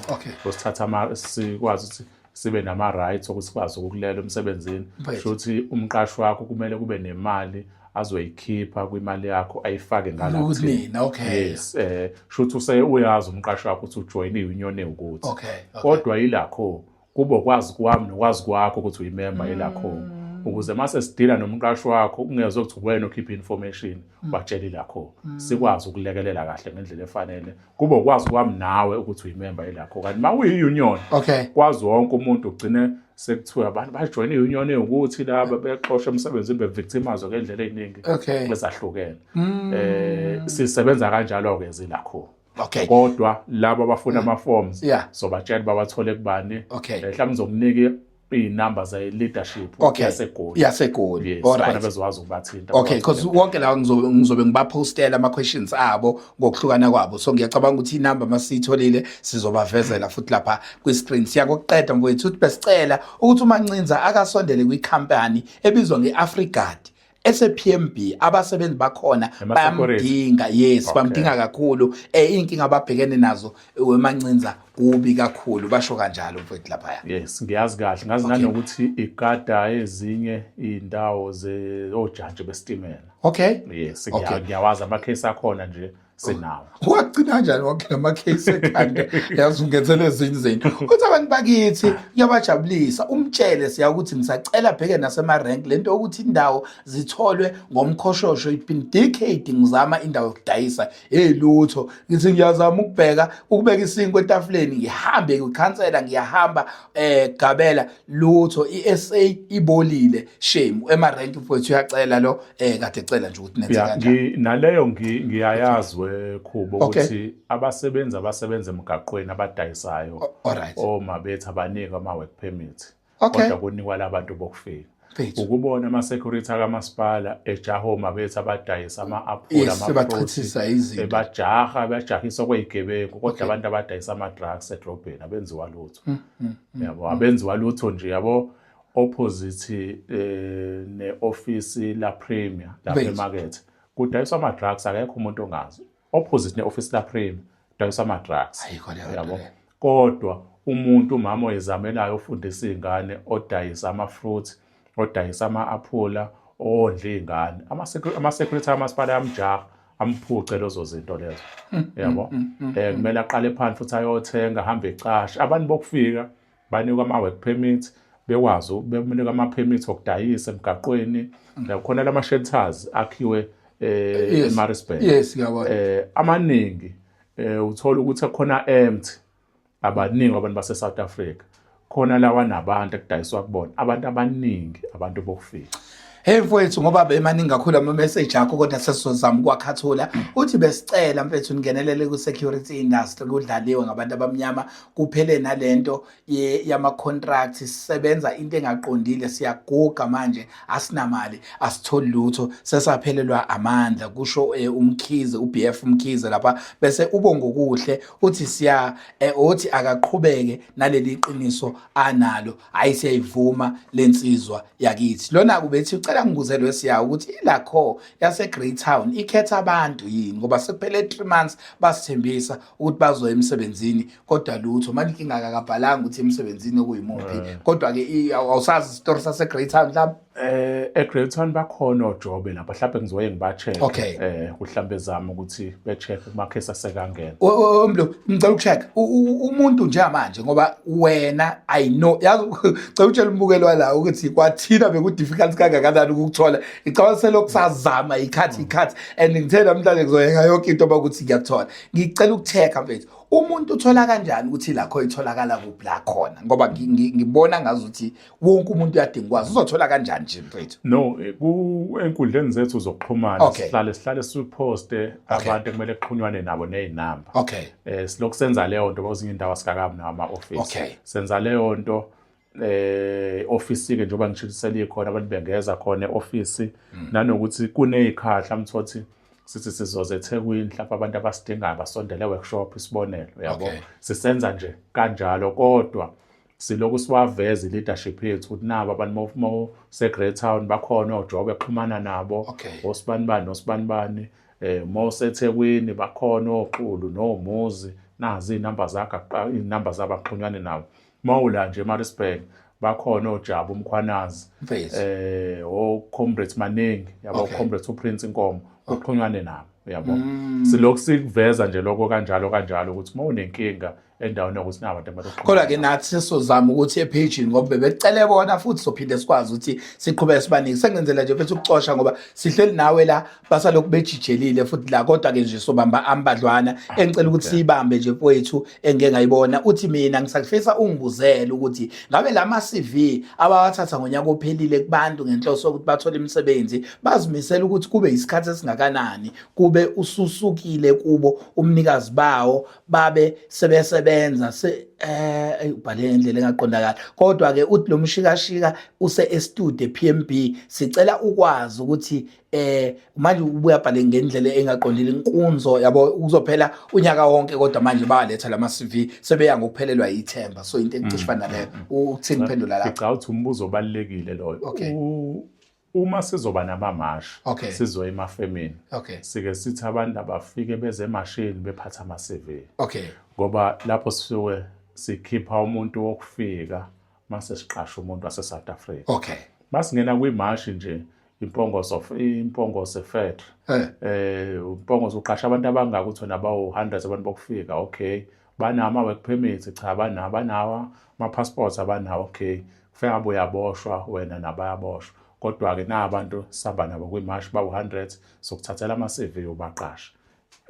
osithatha sikwazi ukuthi sibe nama-rights ukuthi sikwazi ukukulela emsebenzini shothi umqashi wakho kumele kube nemali azoyikhipha kwimali yakho ayifake ngalakuthi yes shothi uyazi umqashi wakho ukuthi ujoin i-union ukuthi kodwa yilakho kubo kwazi kwami nokwazi kwakho ukuthi uyimember yilakho ukuze mase sidila nomqashi wakho ungezwe ukuthi wena ukhipha information batshela ilakho sikwazi ukulekelela kahle ngendlela efanele kubo kwazi kwami nawe ukuthi uyimember yilakho kanti mawuyi-union kwazi wonke umuntu ugcine sekuthiwa abantu bajoin i-union ukuthi laba bexoshwe emsebenzini bevictimizwe ngendlela eziningi ezahlukene sisebenza kanjalo-ke zilakho kodwa laba abafuna ama-forms sobatshela bawathole kubani mhlawumbe ngizokunika iy'namba ze-leadership yasegoli khona bezokwazi ukubathinta because wonke lawa ngizobe ngibapostela ama-questions abo ngokuhlukana kwabo so ngiyacabanga ukuthi inamba masiyitholile sizobavezela futhi lapha kwi-screen siyakokuqeda mfowethu ukuthi besicela ukuthi uMancinza akasondele kwikhampani ebizwa nge-Afrigard ese-PMB abasebenzi bakhona bayamdinga bamdinga kakhulu inkinga ababhekene nazo weMancinza kubi kakhulu basho kanjalo mfowethu lapha yes ngiyazi kahle ngazi nanokuthi igada ezinye indawo ojantshi besitimela okay yes ngiyawazi ama-case akhona nje sinawo. Wagcina kanjani wonke lama case ekhanda yazi ungenzele ezinye izinto uthi abantu bakithi kuyabajabulisa umtshele siya ukuthi ngisacela bheke nasema-rank lento ukuthi indawo zitholwe ngomkhoshosho ibeen decade ngizama indawo yokudayisa lutho ngithi ngiyazama ukubeka isinkwa etafuleni ngihambe kwikhansela ngiyahamba gabela lutho i-SA ibolile shame ema-rank mfowethu uyacela lo kade ecela nje ukuthi nenze kanjani naleyo ngiyayazi Khubo ukuthi abasebenza emgaqweni abadayisayo oma bethi abanika ama-work permit kodwa kunikwa labantu bokufika ukubona ama-security akamasipala ejahoma bethi abadayisa ama-aphula ama-fruit bajahisa kwey'gebengu kodwa abantu abadayisa ama-drugs edrobheni abenziwa lutho yabo abenziwa lutho nje yabo opposite ne-ofisi la Premier lapha emakethe kudayiswa ama-drugs akekho umuntu ongazi opposite ne-office la Premier dayisa ama-drugs yabo kodwa umama oyezamelayo ofundisa iy'ngane odayisa ama-fruit odayisa ama-aphula ondla iy'ngane ama-secretary amasipala yamjaha amphuce lezo zinto lezo yabo kumele aqale phansi futhi ayothenga ahambe ecasha abantu bokufika banikwa ama-work permit bekwazi bemunika ama-permit okudayisa emgaqweni khona lama-shelters akhiwe eMaritzburg amaningi uthola ukuthi khona empty abaningi abantu base-South Africa khona lawa nabantu ekudayiswa kubona abantu abaningi abantu bokufika mfowethu ngoba bemaningi kakhulu ama-message akho kodwa sesizozama ukwakhathula uthi besicela mfethu ningenelele ku-security industry kudlaliwe ngabantu abamnyama kuphele nalento yama-contract sisebenza into engaqondile siyaguga manje asinamali asitholi lutho sesaphelelwa amandla kusho uMkhize uBF Mkhize lapha bese ubonga okuhle uthi uthi akaqhubeke naleli qiniso analo hayi siyayivuma lensizwa yakithi lona kubethi ngibuzelwe siya ukuthi ilakho yase Greytown ikhetha abantu yini ngoba sekuphele 3 months basithembisa ukuthi bazoya emsebenzini kodwa lutho manje inkinga akabhalanga ukuthi emsebenzini okuyimuphi kodwa ke awusazi story sase Greytown mhlawumbe eGreytown bakhona ojobe lapha mhlawumbe ngizoye ngiba-check kuhlambe zami ukuthi be-check kuma-case asekangena Mlo ngicela ukucheck umuntu nje manje ngoba wena I know yazi ngicela utshela umbukelo la ukuthi kwathina bekudifficult kangakanani ukuthola icabanga selokusazama ikhathi and ngithe namhlanje ngizoyenga yonke into bakuthi ngiyathola ngicela ukucheck mfethu umuntu uthola kanjani ukuthi lakho itholakala kuphi la khona ngoba ngibona ngazuthi wonke umuntu uyadinga kwazi uzothola kanjani nje mfethu no enkundleni zethu zokuxhumana sihlale siposte abantu kumele kuxhunywane nabo nezinamba silokhu senza leyo nto kwezinye indawo asikakabi nawo ama-office senza leyo nto office ke njengoba ngishisela ikhona abantu bengeza khona e-office nanokuthi kuney'khahla mthothi sithi sizoze eThekwini mhlawumbe abantu abasidingayo basondele workshop isibonelo yabo sisenza nje kanjalo kodwa siloku siwaveza leadership yethu ukuthi nabo abantu se-Greytown bakhona ojobe exhumana nabo osibanibani moseThekwini bakhona oXulu noMuzi nazi iy'namba zabo axhunywane nabo mawula nje eMaritzburg bakhona oJabu Mkhwanazi o-Comrades Maningi yabo Comrades uPrince Nkomo uxhunywane nabo yabo silokhu sikuveza nje lokho kanjalo ukuthi uma unenkinga endaweni yokuthi nabantu abadoqhubeka kodwa ke nathi sesozama ukuthi epagini ngoba bebecele bona futhi sophinde sikwazi ukuthi siqhubeke sibaningi sengenzela nje mfethu ukuxosha ngoba sihleli nawe la basalokhu bejijelile futhi la kodwa ke nje sobamba ambadlwana engicela ukuthi siyibambe nje mfowethu engeke ngayibona uthi mina ngisakufisa ungibuzele ukuthi ngabe lama CV abawathatha ngonyaka ophelile kubantu ngenhloso ukuthi bathole imisebenzi bazimisela ukuthi kube isikhathi esingakanani kube ususukile kubo umnikazi bawo babe sebesebenza ubhale indlela engaqondakala kodwa ke uthi lo mshikashika use-estude PMB sicela ukwazi ukuthi manje ubuya bhale ngendlela engaqondile inkunzo yabo uzophela unyaka wonke kodwa manje bayaletha lama CV sebeya ngokuphelelwa yithemba so into encishifana leyo ukuthini uphendula lapho ngicabanga ukuthi umbuzo obalekile loyo uma sizoba nabamashi sizoya emafemini sike sithi abantu abafike beze emashini bephatha ama-CV ngoba lapho sisuke sikhipha umuntu wokufika mase siqasha umuntu wase-South Africa masingena kwimashi nje impongose factory. Impongose uqasha abantu abangaka uthi wena bawu-100 abantu bokufika, okay. Banama work permits, cha banawo ama-passports abanawo, okay. Kufika ngabe uyaboshwa wena nabayaboshwa. Kodwa-ke nabantu sihamba nabo kwimashi bawu-100 sokuthathela ama-CV ubaqasha.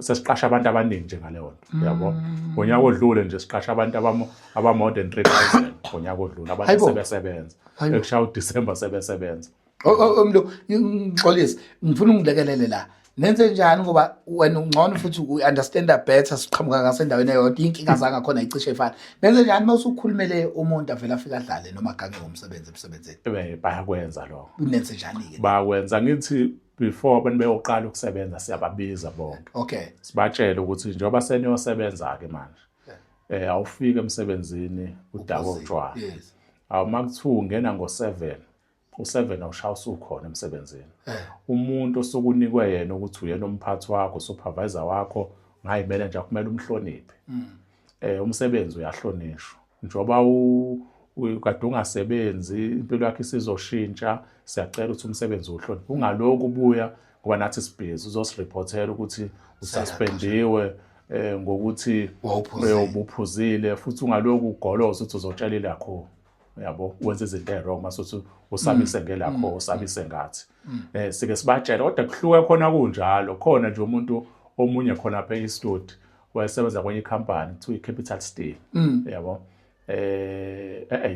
Sesiqasha abantu abaningi nje ngaleyo nto, yabo. Ngonyaka odlule nje siqasha abantu more than 3,000 ngonyaka odlule abantu sebesebenza. Ekushaya uDisemba sebesebenza. Mlo ngixolise ngifuna ungilekelele la. Nenze njani ngoba wena ungcono futhi u-understanda better siqhamuka ngasendaweni eyodwa inkinga zanga khona icishe efana. Nenze njani mase ukhulumele umuntu avela afika adlale noma agange ngomsebenzi emsebenzini? Bayakwenza lokho. Nenze njani ke? Bakwenza ngithi before abantu beyoqala ukusebenza siyababiza bonke. Okay. Sibatshela ukuthi njengoba seniyosebenza ke manje. Awufike emsebenzini udaba utshwala. Yes. Awumakuthiwa ungena ngo7. U7 awushaya usukhona emsebenzini. Umuntu osukunikwe yena ukuthi uyena umphathi wakho, supervisor wakho, ngayimele nje kumele umhloniphe. Umsebenzi uyahlonishwa. Njoba ukade ungasebenzi, impilo yakhe isizoshintsha, siyacela ukuthi umsebenzi uhloniphe. Ungaloku ubuya ngoba nathi sibhizi uzosireportela ukuthi ususpendiwe ngokuthi ubuphuzile, futhi ungaloku ugoloza ukuthi uzotshelile yakho. Yabo wenza izinto ezirong mase usamise ngelakho usabise ngathi sike sibatshela kodwa kuhluka khona kunjalo khona nje umuntu omunye khona apha e-studio wayesebenza kwenye company kuthiwa i-Capital Steel yabo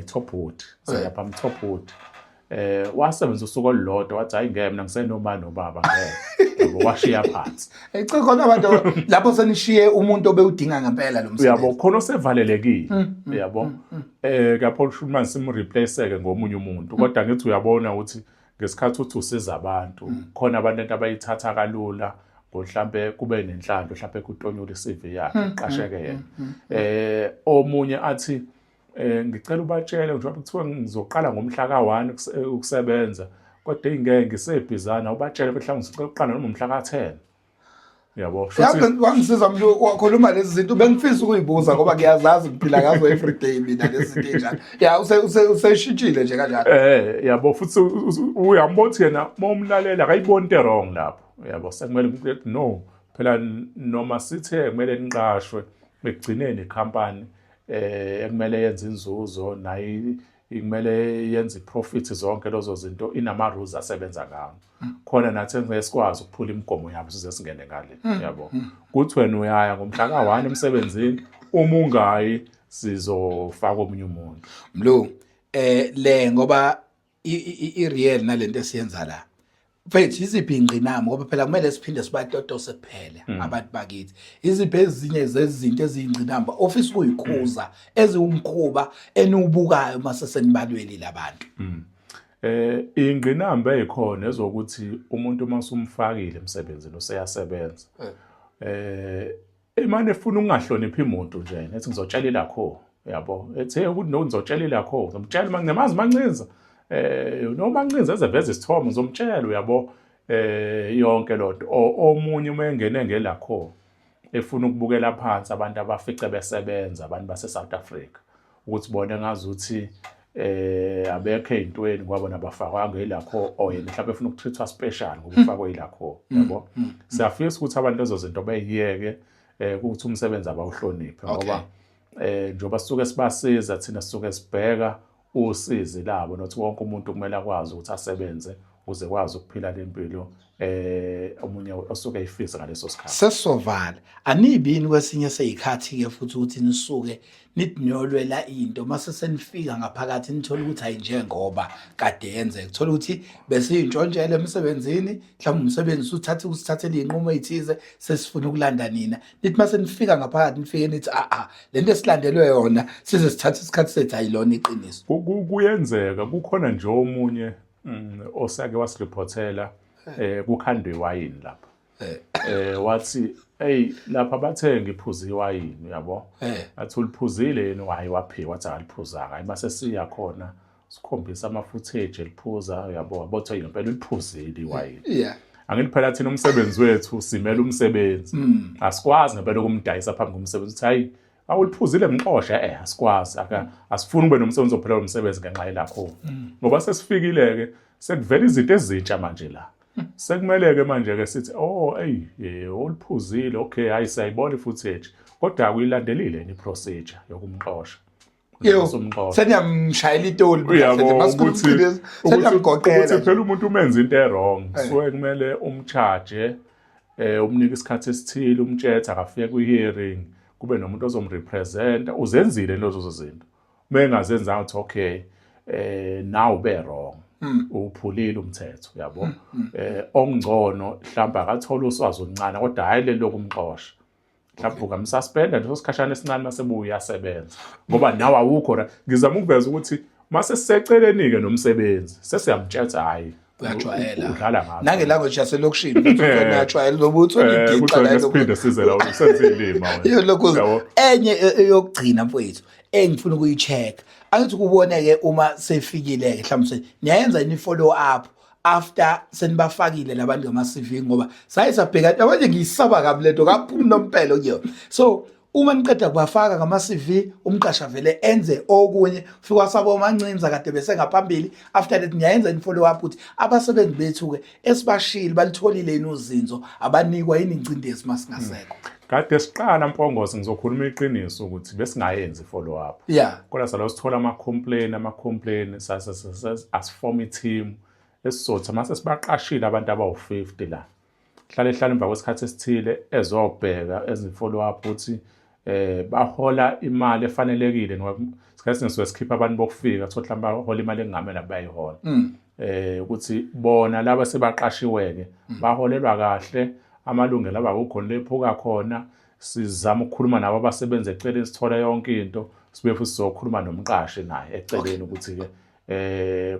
Top Wood sayapha Top Wood wasebenza usuku olulodwa wathi hayi ngeke mina ngisenomani nobaba ngeke yabo washiya phansi Ecela khona abantu lapho senishiye umuntu obewudinga ngempela lo msebenzi yabo khona osevalelekile yabo kapho shuma simreplace ke ngomunye umuntu kodwa ngithi uyabona ukuthi ngesikhathi uthi usiza abantu khona abantu abayithatha kalula mhlambe kube nenhlalo mhlambe kutonyula iCV yakhe qasheke yena omunye athi ngicela ubatshele njengoba kuthiwa ngizoqala ngomhla ka1 ukusebenza kodwa ingeke ngisebhizana ubatshele mhlawumbe ngicela uqala noma umhla ka10 yabo futhi wangisiza mntu wakhuluma lezi zinto bengifisa ukuyibuza ngoba ngiyazazi ngiphila ngazo every day mina lezi zinto njalo ya useshintshile nje kanjalo yabo futhi uyambothi yena momlalela akayiboni into wrong lapho yabo sekumele no phela noma sithe kumele niqashwe bekugcineni icompany ekumele yenze inzuzo nayi kumele yenze iprofit zonke lezo zinto inama rules asebenza ngawo khona nathi ngesikwazi ukuphula imigomo yabo size singene ngale yabo kuthi wena uyaya ngomhla ka1 emsebenzini uma ungayi sizofaka omunye umuntu mlo le ngoba i-real nalento esiyenza la mfethu iziphi ingqinamba ngoba phela kumele siphinde sibatotose kuphela abantu bakithi iziphi ezinye zezinto eziyingqinamba office kuyikhuza eziwumkhuba enibukayo mase senibalweli labantu ingqinamba ezikhona ezokuthi umuntu masumfakile emsebenzini useyasebenza imane efuna ukungahloniphi umuntu nje ethi ngizotshela lakho yabo ethe ukuthi no ngizotshela lakho ngimtshela manginemazi mancinza noma ncinza ezeveza isithomo ngizomtshela uyabo yonke lonto omunye uma engene ngelakho efuna ukubukela phansi abantu abafice besebenza abantu base South Africa ukuthi bone ngazuthi abekho ezintweni ngoba nabafakwa ngelakho oyena mhlawumbe efuna ukutreatwa special ngoba ufakwe ilakho yabo siyafisa ukuthi abantu lezo zinto bayiyeke ukuthi umsebenzi abawuhloniphe ngoba njoba sisuke sibasiza thina sisuke sibheka usizi labo nokuthi wonke umuntu kumele akwazi ukuthi asebenze uze kwazi ukuphila lempilo omunye osuke eyifisa ngaleso sikhathi sesovala anibini kwesinye seyikhathi ke futhi ukuthi nisuke nithi niyolwela into mase senifika ngaphakathi nithola ukuthi ayinjengoba kade yenze kuthola ukuthi bese intshontshele emsebenzini mhlawumbe umsebenzi usithathele inqumo ezithize sesifuna ukulanda nina nithi mase nifika ngaphakathi nifike nithi lento esilandelwe yona size sithathe isikhathi sethu ayilona iqiniso kuyenzeka kukhona nje omunye osake wasireportela kukhandwe iwayini lapha wathi hey lapha bathe ngiphuza iwayini yabo athi uliphuzile yini hayi waphiwa wathi aliphuzanga hayi mase siya khona sikhombisa ama footage eliphuza yabo abotha impela uliphuzile iwayini yeah angithi phela thina umsebenzi wethu simela umsebenzi asikwazi ngempela ukumdayisa phambi komsebenzi uthi hayi awuliphuzile mqosha asikwazi asifuni ube nomsebenzi ophelelwa umsebenzi ngenxa yelakho ngoba sesifikile ke sekuvela izinto ezintsha manje la sekumele ke manje ke sithi oliphuzile okay hayi sayibona i-footage kodwa akuyilandelile iprocedure yokumqosha seniyamshayela itoli ukuthi phela umuntu umenza into wrong so kumele umcharge umnika isikhathi esithile umtshethe akafike kwi-hearing kube nomuntu ozomrepresenta uzenzile lezo zinto mengazenzanga uthi okay now be wrong uphulile umthetho yabo ongcono mhlawumbe akathola uswazi oluncane kodwa hayi lelo lokumxosha mhlawumbe ukamsuspenda leso sikhashana esincane mase buya yasebenza ngoba nawe awukho ngizama ukuveza ukuthi mase siseceleni ke nomsebenzi sesiyamtshetha hayi uyajwayela udlala ngazo nangelanguage yaselokishini uyajwayela lobuthi uyigiqa la siphinde size la usenze ilima wena lokho enye yokugcina mfowethu engifuna ukuyicheck angithi kuboneke uma sefikile ke mhlawumbe niyayenza ini follow up after senibafakile labantu ngama CV ngoba saye sabheka manje ngiyisaba kabi lento kaphumi nompelo kuyo so uma niqeda kubafaka ngama CV umqasha vele enze okunye ufika sabo mancinza kade bese ngaphambili after that niyayenza in follow up ukuthi abasebenzi bethu ke esibashile balitholile inuzinzo abanikwa yini incindezi masingasekho kade siqala Mpongose ngizokhuluma iqiniso ukuthi besingayenzi follow up kodwa salo sithola ama-complain asiform i-team esizothi mase sibaqashile abantu abawu-50 la hlale emva kwesikhathi esithile ezobheka ezi-follow up ukuthi bahola imali efanelekile ngoba isikhathi ngesuke sikhipha abantu bokufika thola mhlawumbe bahola imali engamele bayihola ukuthi bona laba sebaqashiwe-ke baholelwa kahle amalungelo abakukhona lephuka khona sizama ukukhuluma nabo abasebenza eceleni sithola yonke into sibe futhi sizokhuluma nomqashi naye eceleni ukuthi-ke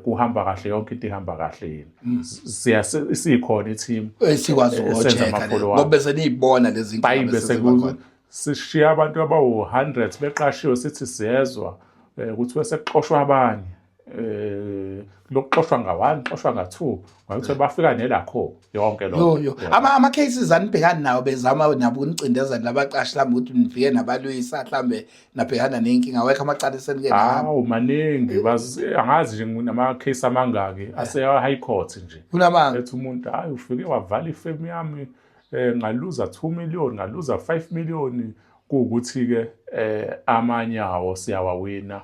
kuhamba kahle yonke into ihamba kahle yini sikhona i-team esikwazi ukucheck ngoba bese niyibona lezi zinto sishiya abantu abawu-100 beqashiwe sithi siyezwa ukuthi bese kuqoshwa abanye lokuxoshwa nga-1 xoshwa nga-2 ngokuthi bafika nelakho yonke lokho ama-cases anibhekani nawo bezama nabo ukunicindezela labaqashi mhlawumbe ukuthi nifike nabalwisa mhlawumbe nabhekana nenkinga awekho amacala esenike hawu maningi angazi nje nama-case amangaki ase-high court nje ethi umuntu hayi ufike wavala ifemu yami ngaluza 2 million ngaluza 5 million kuwukuthi-ke amanye awo siyawawina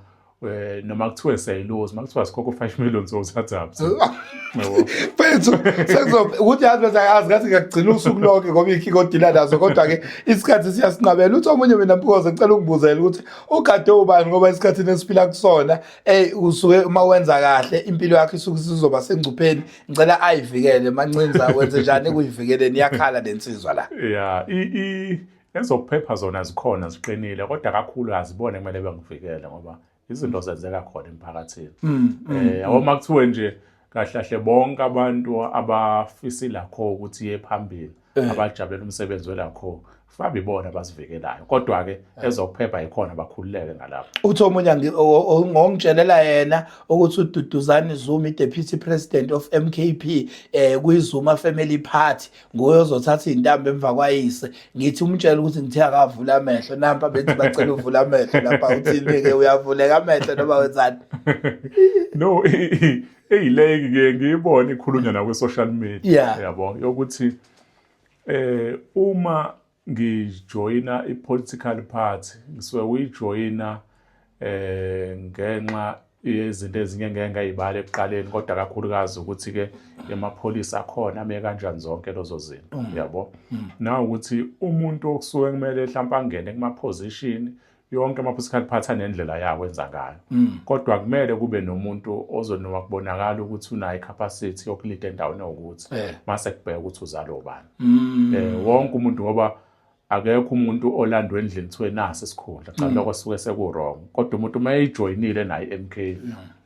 noma kuthiwe siyayiloza makuthiwa sikhokho 5 million sowuthatha Mfethu ukuthi yazi ngathi ngiyagcina usuku lonke ngoba ikhiko odila nazo kodwa-ke isikhathi siyasinqabela uthi omunye mina Mpongose ngicela ukubuzela ukuthi ugade ubani ngoba esikhathini esiphila kusona usuke uma wenza kahle impilo yakho isuke sizoba sengcupheni ngicela ayivikele mancinza wenze njani ekuyivikeleni iyakhala lensizwa la ezokuphepha zona zikhona ziqinile kodwa kakhulu azibone kumele bengivikele ngoba izinto zenzeka khona emphakathini yabo makuthiwe nje kahle bonke abantu abafisa lakho ukuthi iye phambili abajabulela umsebenzi welakho fabe ibona abasivikelayo kodwa-ke ezokuphepha ikhona bakhululeke ngalapho uthi omunye ngongitshelela yena ukuthi uDuduzane Zuma i-Deputy President of MKP kwi-Zuma Family Party nguye ozothatha iy'ntambo emva kwayise ngithi umtshela ukuthi ngithe akavula amehlo nampa bethi bacela uvula amehlo lapha uthini-ke uyavuleka amehlo noma wenzani no eyileki-ke ngiyibona ikhulunywa nakwi-social media yabo yokuthi uma ngijoyina i-political party ngisuke uyijoyina ngenxa yezinto ezinye ngeke ngayibala ekuqaleni kodwa kakhulukazi ukuthi-ke amapholisa akhona ame kanjani zonke lezo zinto yabo na ukuthi umuntu okusuke kumele mhlawumbe angene kuma-position yonke ama-political party anendlela yakwenza ngayo kodwa kumele kube nomuntu ozonoma kubonakala ukuthi unayo i-capacity yokulida endaweni ukuthi mase kubheka ukuthi uzalo ubani wonke umuntu ngoba akekho umuntu olandwe endlini kuthiwe nasi isikhundla cha lokho suke seku-wrong kodwa umuntu uma eyijoyinile naye i-MK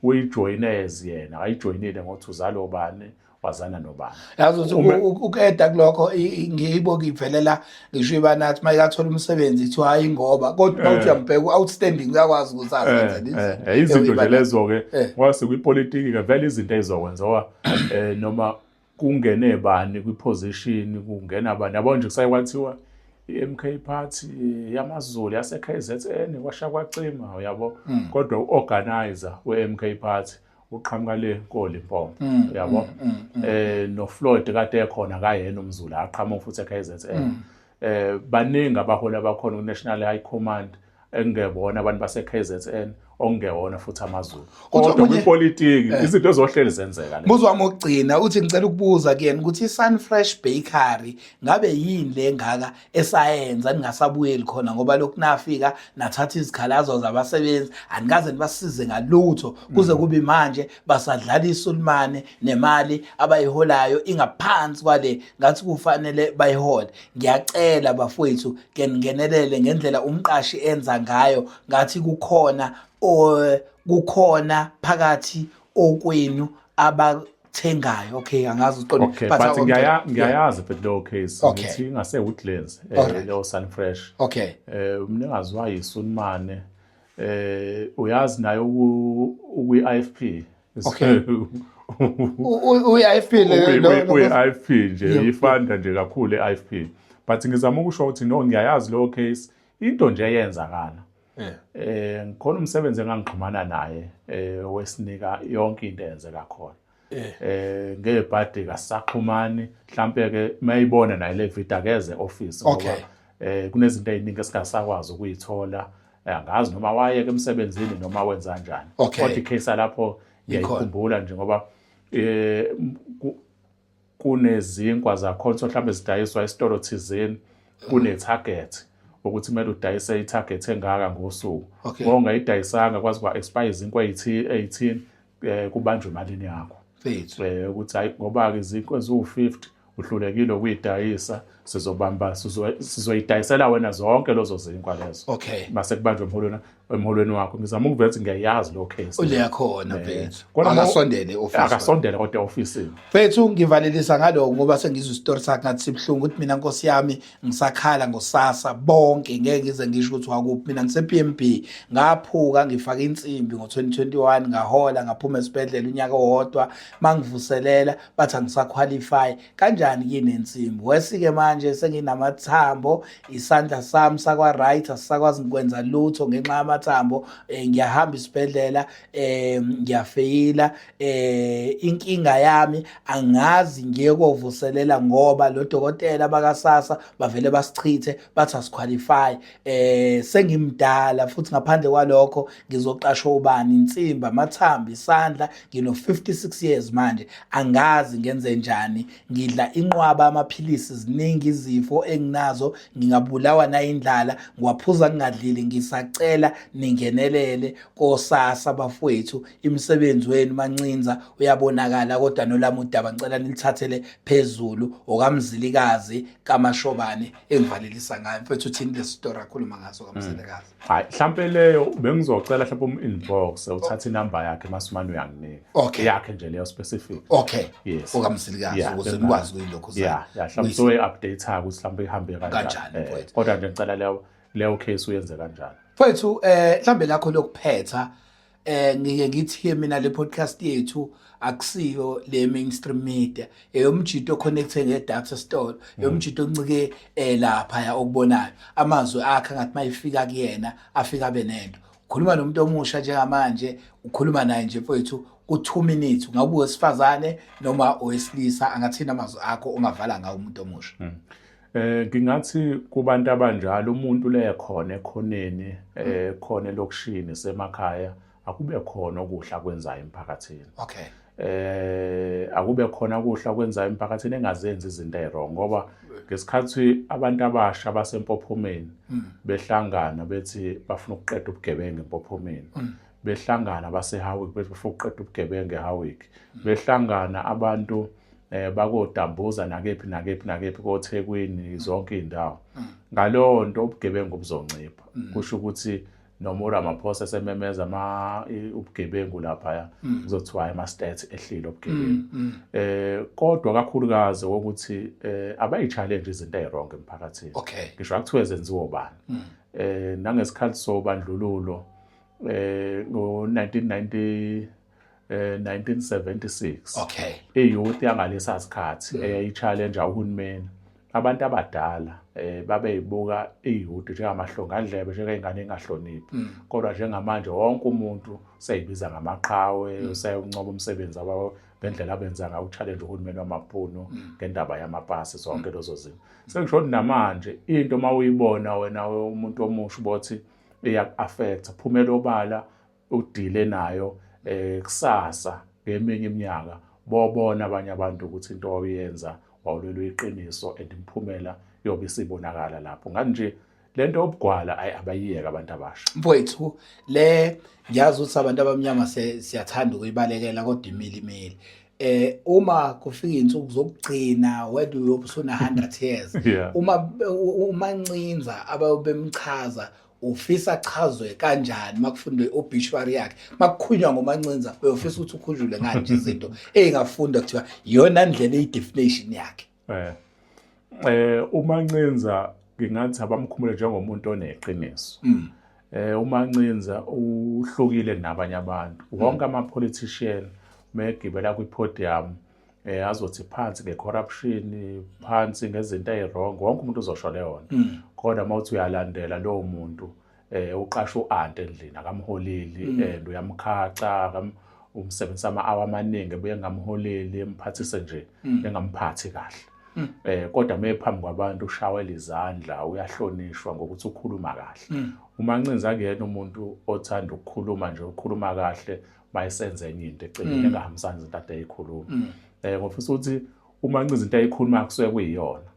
uyijoyine as yena ayijoyinile ngokuthi uzalo ubani wazana nobani yazi ukeda kulokho ngiyibo ngivelela ngisho ibanathi mayikathola umsebenzi kuthiwa hayi ngoba kodwa uthi uyambheka outstanding uyakwazi ukuthi azenze izinto nje lezo-ke ngoba kwipolitiki-ke vele izinto ey'zokwenza noma kungene bani kwi-position kungena bani yabo nje kusaye kwathiwa i-MK Party yamaZulu yase KZN kwasha kwacima uyabo kodwa uorganizer we-MK Party uqhamuka le koLimpopo uyabo no Floyd kade ekhona kayena umZulu aqhamuka futhi eKZN baningi abaholi abakhona ku-National High Command engebona abantu base KZN ongewona futhi amaZulu kodwa kwipolitiki izinto ezohleli zenzeka Mbuzo wami wokugcina uthi ngicela ukubuza kuyena ukuthi iSunfresh Bakery ngabe yini le ngaka esayenza ningasabuyeli khona ngoba lokhu nafika nathatha izikhalazo zabasebenzi anikaze nibasize ngalutho kuze kube manje basadlala iSulumane nemali abayiholayo ingaphansi kwale ngathi kufanele bayihole ngiyacela bafowethu ke ningenelele ngendlela umqashi enza ngayo ngathi kukhona phakathi okwenu abathengayo okay angazi uqondo but ngiyayazi but lo case ngithi ingase Woodlands lo Sunfresh umnikazi wayiSulumane uyazi nayo kwi-IFP uyi-IFP uyi-IFP nje ifanda nje kakhulu i-IFP but ngizama ukusho ukuthi no ngiyayazi lo case into nje eyenzakala ngikhona umsebenzi engangixhumana naye wesinika yonke into eyenzeka khona ngebhadi kasaxhumani mhlambe ke mayibona naye le video akeze office ngoba kunezinto eziningi esingasakwazi ukuyithola angazi noma wayeke emsebenzini noma wenza kanjani kodwa icase lapho ngiyayikhumbula nje ngoba kunezinkwa zakhona mhlambe zidayiswa esitolo thizeni kune target ukuthi kumele udayise i-target engaka ngosuku ongayidayisanga kwazi kwa expire izinkwa 18 kubanjwe imalini yakho ukuthi hayi ngoba ke izinkwa eziwu50 uhlulekile ukuyidayisa sizoyidayisela wena zonke lozo zinkwa lezo mase kubanjwe emholweni wakho ngizama ukuvethi ngiyayazi lo case uyakhona mfethu akasondele office akasondele kodwa officeini mfethu ngivalelisa ngaloko ngoba sengizwe isitori sakhe ngathi sibhlungu ukuthi mina Nkosi yami ngisakhala ngosasa bonke ngeke ngize ngisho ukuthi wakuphi mina ngise-PMB ngaphuka ngifaka insimbi ngo-2021 ngahola ngaphuma esibhedlela unyaka owodwa mangivuselela bathi angisaqualify kanjani kini insimbi wesike manje senginamathambo isandla sami sakwa right asisakwazi ukwenza lutho ngenxa yamathambo ngiyahamba isibhedlela ngiyafeyila inkinga yami angazi ngiye kovuselela ngoba lo dokotela bakaSasa bavele basichithe bathi asiqualify sengimdala futhi ngaphandle kwalokho ngizoqashwa ubani insimbi amathambo isandla ngino 56 years manje angazi ngenze njani ngidla inqwaba amaphilisi ziningi izifo enginazo ngingabulawa na indlala ngiwaphuza ngingadlili ngisacela ningenelele koSasa bafowethu imisebenzi wenu mancinza uyabonakala kodwa nolama udaba ngicela nilithathele phezulu okamzilikazi kaMashobane engivalelisa ngayo mfethu uthini le story akhuluma ngazo kaMzilikazi hayi mhlambe leyo bengizocela mhlawumbe inbox uthatha inamba yakhe masumane uyanginika yakhe nje leyo specific yes okamzilikazi ukuze nikwazi kuyilokho mhlawumbe soyi-update ha ukuthi mhlawumbe ihambe kanjani kodwa nje ngicela leyo case uyenze kanjani mfethu mhlambe lakho lokuphetha ngike ngithi mina le podcast yethu akusiyo le mainstream media eyomjito connecte ngedata store eyomjito oncike lapha ya okubonayo amazwi akhe ngathi mayifika kuyena afika benento ukhuluma nomuntu omusha njengamanje ukhuluma naye nje mfethu ku2 minutes ungabe wesifazane noma owesilisa angathina amazwi akho ongavala ngawo umuntu omusha ngingathi kubantu abanjalo umuntu lekhona ekhoneni khona lokushini semakhaya akube khona okuhla kwenzayo emphakathini akube khona okuhla kwenzayo emphakathini engazenzi izinto ezirong ngoba ngesikhathi abantu abasha basempophomeni behlangana bethi bafuna ukuqeda ubugebengu empophomeni behlangana baseHowick befuna ukuqeda ubugebengu eHowick behlangana abantu bakodambuza nakephi koThekwini zonke indawo ngalowo nto ubugebengu buzoncipha kusho ukuthi noma uRamaphosa sememeza ubugebengu lapha kuzothiwa ama-stats ehlile ubugebengu kodwa kakhulukazi ukuthi abayi-challenge izinto ezirong emphakathini ngisho akuthiwe zenziwa ubani nangesikhathi sobandlululo ngo-1976 1976 iyouth yangalesa sikhathi eyayi-challenge uhulumeni abantu abadala babeyibuka iyouth njengamahlongandlebe njengey'ngane engahloniphi kodwa njengamanje wonke umuntu seyibiza ngamaqhawe useyoncoba umsebenzi wabo ngendlela abenza ngayo uchallenge uhulumeni wamabhunu ngendaba yamapasi zonke lezo zinto sengisho ukuthi namanje into mawuyibona wena umuntu omusha ubothi iyak-affect phumela obala udile nayo kusasa ngeminye iminyaka bobona abanye abantu ukuthi into oyenza wawulwela iqiniso and imphumela yobe isibonakala lapho ngani nje lento yobugwala abayiyeka abantu abasha mfowethu le ngiyazi ukuthi abantu abamnyama siyathanda ukuyibalekela kodwa imili uma kufika insuku zokugcina whether uyobusuna 100 years uma Ncinza ababemchaza ufisa achazwe kanjani makufundwe obituary yakhe makukhunywa ngoMancinza uyofisa ukuthi ukhunjulwe nganje izinto engafunda kuthiwa iyona ndlela eyidefinition yakhe uMancinza ngingathi abamkhumule njengomuntu oneqiniso uMancinza uhlukile kunabanye abantu wonke ama-politician megibela kwi-podium azothi phansi nge-corruption phansi ngezinto ey'wrong wonke umuntu uzosho leyona kodwa mawuthi uyalandela lowo muntu uqasha u-anti endlini akamholeli and uyamkhaca umsebenzisa ama-hour amaningi ebuye engamholeli emphathise nje engamphathi kahle kodwa mephambi kwabantu ushawela izandla uyahlonishwa ngokuthi ukhuluma kahle uMancinza akuyena umuntu othanda ukukhuluma nje ukhuluma kahle bayisenze enye into eceleni engahambisani izinto ade eyikhuluma ngofisa ukuthi uMancinza into ayikhuluma kusuke kuyiyona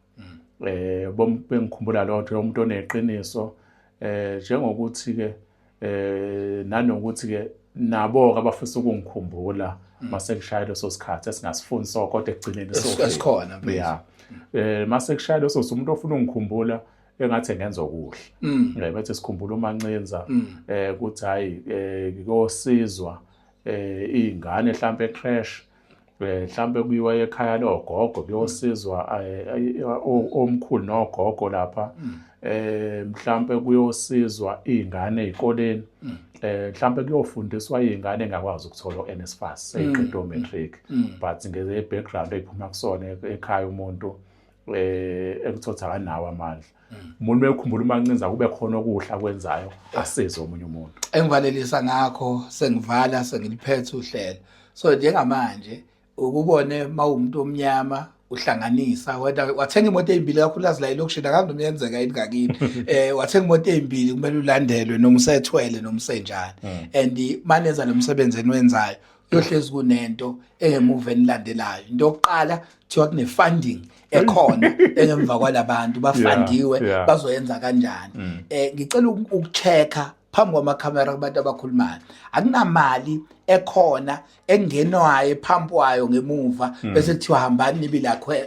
bengikhumbula lonto umuntu oneqiniso njengokuthi ke nanokuthi ke nabo abafisa ukungikhumbula mase kushaya leso sikhathi esingasifuni so kodwa ekugcineni sikhona mase kushaya leso umuntu ofuna ukungikhumbula engathi ngenza okuhle bese sikhumbula uMancinza ukuthi hayi ngiyosizwa ingane mhlambe ecrash mhlambe kuyiwa ekhaya logogo kuyosizwa omkhulu nogogo lapha mhlambe kuyosizwa izingane ezikoleni mhlambe kuyofundiswa izingane engakwazi ukuthola uNSFAS seyiqeda umatric but ngeze background eyiphuma kusona ekhaya umuntu ekuthatha kanawo amandla umuntu bekhumbula uMancinza kube khona okuhla kwenzayo asize omunye umuntu engivalelisa ngakho sengivala sengiliphethe uhlelo so njengamanje ukubone mawumuntu omnyama uhlanganisa wathenga imoto ezimbili kakhulukazi la elokushini akambe umyenzeka yini ngakini wathenga imoto ezimbili kumele ulandelwe noma usethwele noma usenjani and maneza nomsebenzi eniwenzayo yohlezi kunento engemuva enilandelayo into yokuqala kuthiwa kune funding ekhona engemva kwalabantu bafandiwe bazoyenza kanjani ngicela ukuchecka phambi kwamakhamera kubantu abakhulumayo akunamali ekhona engenwayo phampwayo ngemuva bese kuthiwa hambani nibe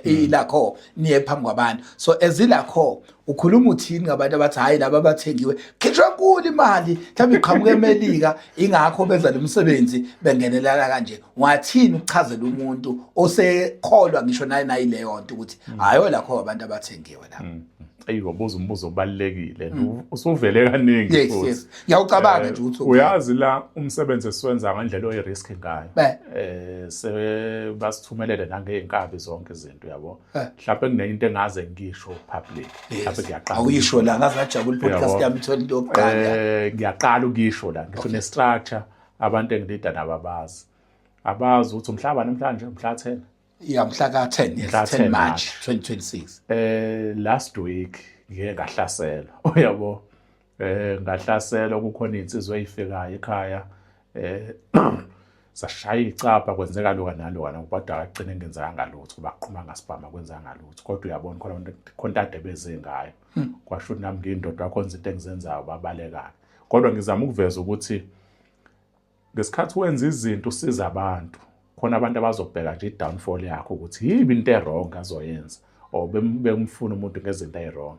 ilakho niye phambi kwabantu so ezilakho ukhuluma uthini ngabantu abathi hayi laba bathengiwe khishwa nkulu imali mhlawumbe iqhamuke eMelika ingakho benza lo msebenzi bengenelana kanje wathini ukuchazela umuntu osekholwa ngisho nayi leyo nto ukuthi hayo lakho abantu abathengiwe la ubuza umbuzo obalekile usuvele kaningi futhi ngiyawucabanga nje ukuthi uyazi la umsebenzi esiwenza ngandlela oyirisk ngayo basithumelele nangeinkabi zonke izinto yabo mhlawumbe kunenye into engaze ngisho public mhlawumbe ngiyaqala awuyisho la ngaze ngajabula podcast yami ithola into yokuqala ngiyaqala ukisho la ngisho ne structure abantu engilida nababazi abazi ukuthi umhlaba namhlanje umhla 10 mhla ka-10 yes 10 March 2026 last week ngike ngahlasela uyabo ngahlasela kukhona insizwe eyifikayo ekhaya sashaya icapha kwenzeka lokho nalokho kodwa agcine ngenzeka ngalutho baqhuma ngasibhama kwenza ngalutho kodwa uyabona khona contact ebeze ngayo kwasho nami ngindoda yakho izinto engizenzayo babalekayo kodwa ngizama ukuveza ukuthi ngesikhathi wenza izinto usiza abantu khona abantu abazobheka nje i-downfall yakho ukuthi yibi into e-wrong azoyenza or bemfuna umuntu ngezinto e-wrong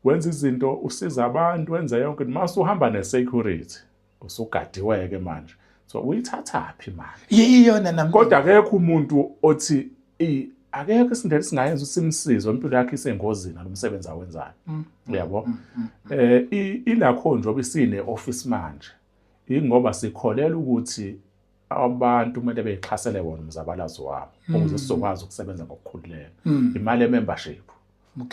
wenza izinto usiza abantu wenza yonke mase uhamba ne-security usugadiweke manje so uyithathaphi manje iyona nami kodwa akekho umuntu othi akekho isindlela singayenza usimsize impilo yakhe isengozini alomsebenzi awenzayo uyabo ilakho nje obisine office manje ingoba sikholela ukuthi abantu kumele beyixhasele wona umzabalazo wabo ukuze sizokwazi ukusebenza ngokukhululeka imali ye-membership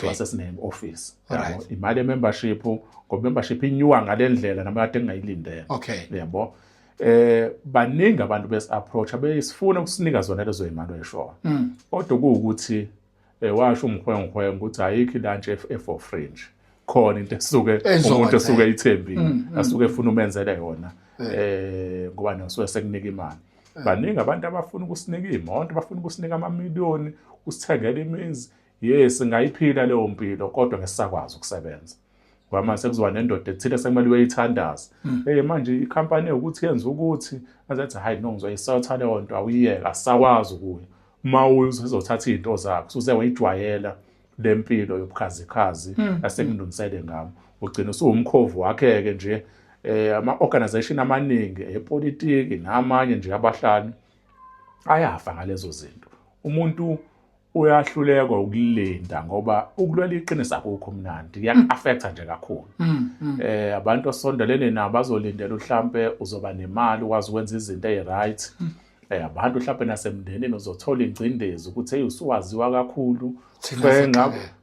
wasesine office Alright. imali ye-membership ngoba membership inyuka ngalendlela nama kade ngingayilindele yabo baningi abantu besi-approach abesifuna ukusinika zona lezo imali oyishoyo kodwa kuwukuthi washo umkhwengkhwenge ukuthi ayikho ilunch for fringe khona into umuntu esuke ithembile asuke efuna umenzele yona ngoba nosuke sekunika imali baningi abantu abafuna ukusinika imoto bafuna ukusinika amamiliyoni usithengela imizi yes ngayiphila leyo mpilo kodwa ngesakwazi ukusebenza ngoba manje sekuzoba nendoda ethile sekumele uyithandaze manje ikhampani ukuthi yenza ukuthi azathi hayi no ngizoyisotha leyo nto awuyiyeka asakwazi ukuya uma uzothatha izinto zakho usuze wayijwayela lempilo yobukhazikhazi asekundunisele ngamo ugcina usuwumkhovu wakhe-ke nje ama-organization amaningi epolitiki namanye nje abahlali ayafa ngalezo zinto umuntu uyahluleka ukulinda ngoba ukulwela iqiniso akukho mnandi kuya-affecta nje kakhulu abantu osondelene nabo bazolindela mhlampe uzoba nemali ukwazi ukwenza izinto ezi-right abantu mhlampe nasemndenini uzothola ingcindezi ukuthi hey usuwaziwa kakhulu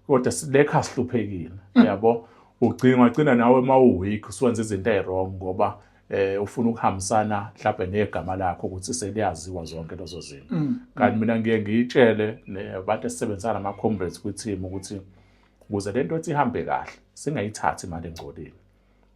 kodwa lekha sihluphekile yabo ugcina nawe mawuweak usuwenza izinto ezi-wrong ngoba ufuna ukuhambisana mhlambe negama lakho ukuthi seliyaziwa zonke lezo zinto kanti mina ngiye ngiyitshele nabantu esisebenzisana nama-comrades kwi-team ukuthi ukuze lento ethi ihambe kahle singayithathi imali engcolile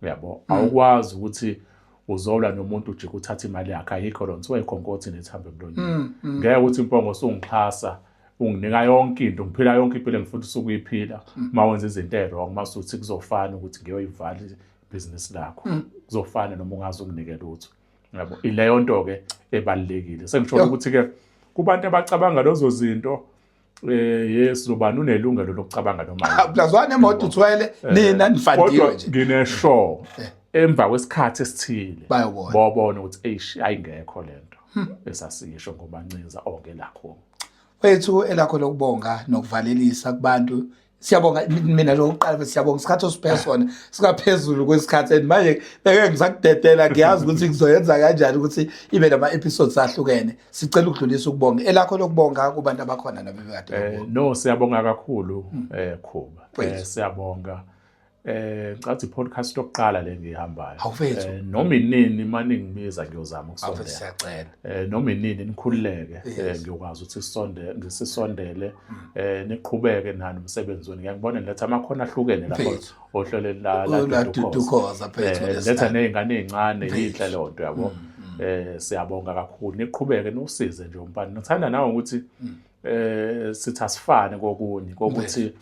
yabo awukwazi ukuthi uzolwa nomuntu ujike uthatha imali yakhe ayikho lona kuthiwa ikhonkothe nethambe emlonyeni ngeke ukuthi impongo usungixhasa unginika yonke into ngiphila yonke impilo engifuna ukuyiphila uma wenza izinto ezi-wrong masuthi kuzofana ukuthi ngiyoyivala ibhizinisi lakho kuzofana noma ungazi ukunike lutho yabo ileyo nto-ke ebalulekile sengisho ukuthi-ke kubantu abacabanga lezo zinto yes ubani unelungelo lokucabanga noma plazwane emoto uthwele nina nifandiwe nje ngine-sure emva kwesikhathi esithile bobona ukuthi eish ayingekho lento esasisho ngobancinza onke lakho wethu elakho lokubonga nokuvalelisa kubantu siyabonga mina lokuqala bese siyabonga isikhathi osipesona sikaphezulu kwesikhathi manje beke ngisakudedela ngiyazi ukuthi kuzoyenza kanjani ukuthi ibe nama episodes ahlukene sicela ukudlulisa ukubonga elakho lokubonga kubantu abakhona nabebekade no siyabonga kakhulu Khuba siyabonga ngicathi podcast yokuqala le ngihambayo noma inini manje ngimiza ngiyozama ukusondela noma inini nikhululeke ngiyokwazi ukuthi sisondele niqhubeke nani umsebenzi wenu ngiyabona letha amakhono ahlukene lapho ohlelo la Dudukoza phethu letha nezingane ezincane yinhle le nto yabo siyabonga kakhulu niqhubeke nosize nje umpani ngithanda nawe ukuthi sithi asifane kokuthi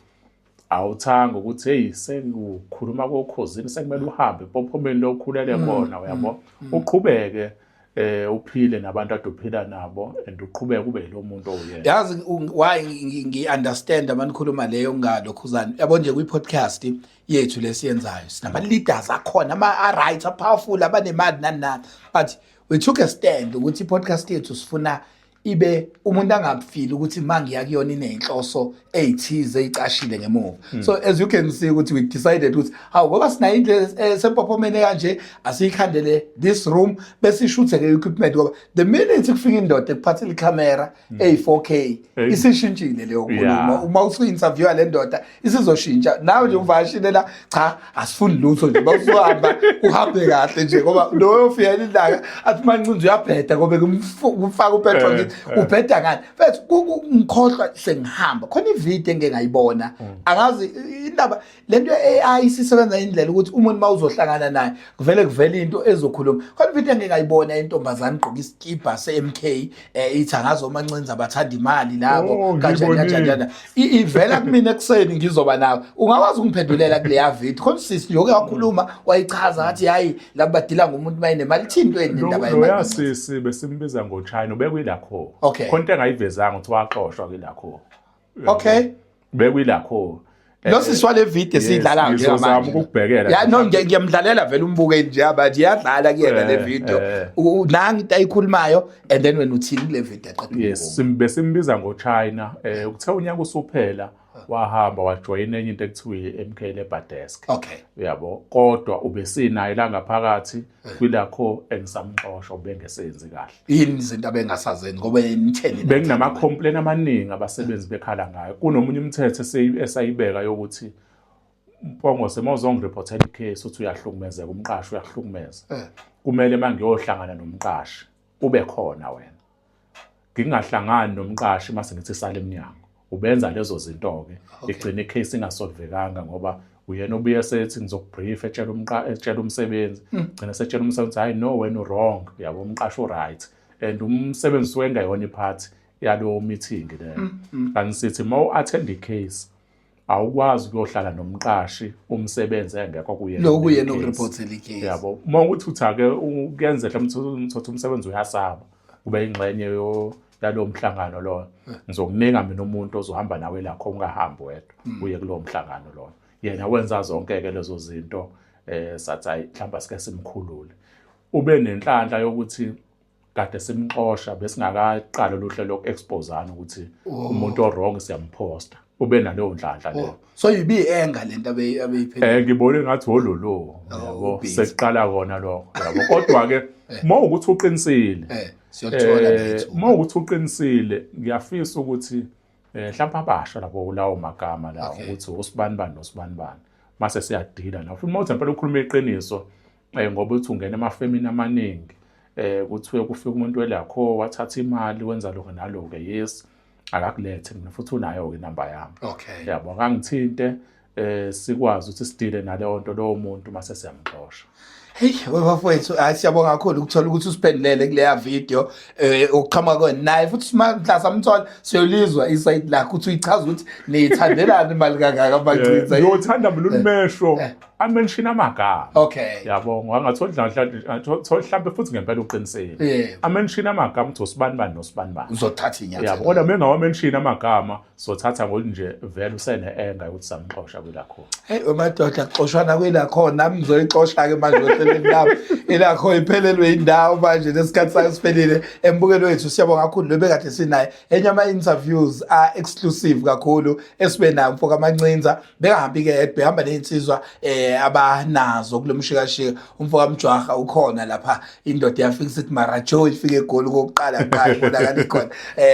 awuthanga ukuthi hey sengikhuluma kokhosini sekumele uhambe epophomeni lokukhulele khona uyabo uqhubeke uphile nabantu adophila nabo and uqhubeke ube lo muntu oyena yazi why ngi-understand abanikhuluma leyo ngalokhuzana yabo nje kwi-podcast yethu lesiyenzayo sinama-leaders akhona ama-right powerful abanemali nani but we took a stand ukuthi i-podcast yethu sifuna ibe umuntu angafili ukuthi mangiya kuyona inenhloso ezithize ecashile ngemuva so as you can see ukuthi we decided ukuthi hawu ngoba sina indle sempophomene kanje asiyikhandele this room bese ishuthe ke equipment ngoba the minute kufika indoda ekuphathela icamera ey4K isishintshile leyo nkulumo uma usu-interviewa le ndoda isizoshintsha nawe nje uvashile la cha asifuni lutho nje basuhamba uhambe kahle nje ngoba loyo ufika ilanga athi mancinzo uyabheda ngoba kumfaka upetrol ubheda ngani mfethu ngikhohlwa sengihamba khona ivideo engeke ngayibona angazi indaba lento ye-AI isisebenza indlela ukuthi umuntu mawuzohlangana naye kuvele into ezokhuluma khona ivideo engeke ngayibona intombazana igqoka isikipa se-MK ithi angazo mancinza abathanda imali labo kanjani ivela kumina ekuseni ngizoba nawe ungakwazi ukungiphendulela kuleya video khona sisi yoke wakhuluma wayichaza ngathi hayi labo badila ngomuntu mayinemali ithini into endaba yemali yasisi besimbiza ngoChina ubekuyilakho khona into engayivezanga ukuthi waxoshwa kilakho bekuyilakho lo siswale video sidlala nje ngizozama ukubhekela ya no ngiyamdlalela vele umbuke nje abathi iyadlala kuyena le video nangi into ayikhulumayo and then wena uthini kule video aqeda yes besimbiza ngoChina ukuthe unyaka usuphela wahamba wajoyina enye into ekuthiwa i-MK Labour Desk. Okay. Uyabo, kodwa ubesinayo la ngaphakathi kwilakho engisamxosha ubengesenzi kahle. Yini izinto abengasazeni ngoba nitheni? Bekunama-complaint amaningi abasebenzi bekhala ngayo. Kunomunye umthetho esayibeka yokuthi Mpongose mawuzongirepotela icase uthi uyahlukumezeka, umqashi uyahlukumeza. Kumele mangiyohlangana nomqashi ube khona wena. Ngingahlangani nomqashi mase ngithi sala eminyango. Ubenza lezo zinto-ke igcina icase ingasolvekanga ngoba uyena obuye sethi ngizokubrief etshela umsebenzi gcina setshela umsebenzi hayi no wena wrong yabo umqashi right and umsebenzi wengayona iphathi yalo meeting leyo. Kanti sithi attend icase awukwazi ukuyohlala nomqashi umsebenzi engekho kuyena lo kuyena oreportela icase. Yabo mawukuthi uthi-ake kuyenzeka mthotha umsebenzi uyasaba kube ingxenye yalo mhlangano lo ngizokunika mina umuntu ozohamba nawe la khona ungahambi wedwa uye kulowo mhlangano lo yena wenza zonke-ke lezo zinto sathi hayi mhlawumbe sike simkhulule ube nenhlanhla yokuthi kade simxosha besingakaqala luhle loku-expozana ukuthi umuntu o-wrong siyamposta ube naleyo nhlanhla leyo. So yibi-enga lento abeyiphethe. Ngibone ngathi ololo yabo sekuqala kona lokho yabo kodwa-ke mawukuthi uqinisile mawukuthi uqinisile ngiyafisa ukuthi mhlawumbe abasha labo lawo magama lawo ukuthi usibanibani nosibanibani mase siyadila nawo futhi mawuthi impela ukhuluma iqiniso ngoba uthi ungena emafemini amaningi kuthiwe kufika umuntu welakho wathatha imali wenza lokho naloko yes akakulethe mina futhi unayo-ke inamba yami. Yabo akangithinte sikwazi ukuthi sidile naleyo nto lowo muntu mase siyamxosha. Hey bafowethu siyabonga kakhulu ukuthola ukuthi usiphendulele kuleya video ukuqhamuka kweni naye futhi mhla samthola siyolizwa isayidi lakho ukuthi uyichaza ukuthi niyithandelana imali kangaka abagcina. Ngiyothanda mina uMesho amention amagama. Yabo ngangatholi mhlawumbe futhi ngempela uqinisele. Amention amagama uthi usibanibani nosibanibani. Uzothatha inyathelo. Yabo kodwa mengawamention amagama sothatha nje vele usene-enga ukuthi samxosha kwelakho. Hey madoda xoshwana kwelakho nami ngizoyixosha-ke manje lapho ilakho iphelelwe indawo manje lesikhathi sakhe siphelile embukelo wethu. Siyabonga kakhulu lo bekade sinaye enye ama-interviews exclusive kakhulu esibe nayo mfoka Mancinza bengahambi-ke behamba ney'nsizwa abanazo kulo mshikashika. Umfoka Mjwaha ukhona lapha indoda yafika sithi marajo ifike egoli kokuqala ibonakala ikhona.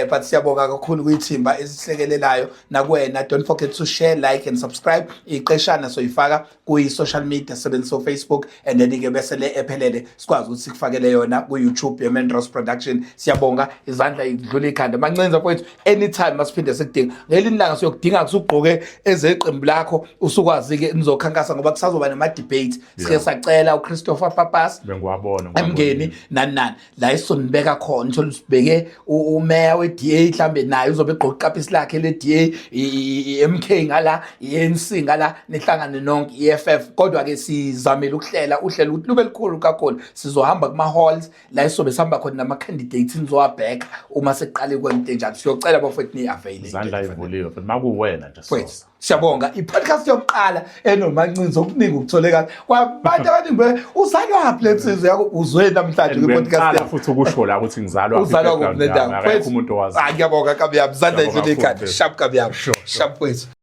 But siyabonga kakhulu kuyithimba esihlekelelayo nakuwena. Don't forget to share, like and subscribe. Iqeshana soyifaka kuyi-social media sebenzisa Facebook and then-ke bese le ephelele sikwazi ukuthi sikufakele yona ku-YouTube ye-Menros Production. Siyabonga izandla idlula ikhanda Mancinza mfowethu anytime masiphinde sikudinga ngelinye ilanga siyokudinga kusugqoke ezeqembu lakho usukwazi-ke nizokhankasa ngoba kusazoba nama-debate sike sacela uChristopher Pappas bengiwabona emngeni nani la isonibeka khona nje usibheke umeya we-DA mhlambe naye uzobe egqoka iqapisi lakhe le-DA i-MK ngala i-ANC ngala nihlangane nonke i-FF kodwa-ke sizamele ukuhlela uhlelo ukuthi lube likhulu kakhulu. Sizohamba kuma-halls la isobe sihamba khona nama-candidates nizowabheka uma sekuqale kwento enjalo. Siyocela bafowethu ni-available izandla ivuliwe futhi makuwena nje sosa. Siyabonga i-podcast yokuqala enoMancinza okuningi ukutholeka kwabantu abaningi uzalwa plexes yakho uzwe namhlanje kwi-podcast futhi ukusho la ukuthi ngizalwa uzalwa kuphi nendawo akekho umuntu owazi. Ngiyabonga kabi yami izandla idlule ikhanda sharp kabi yami sharp wethu.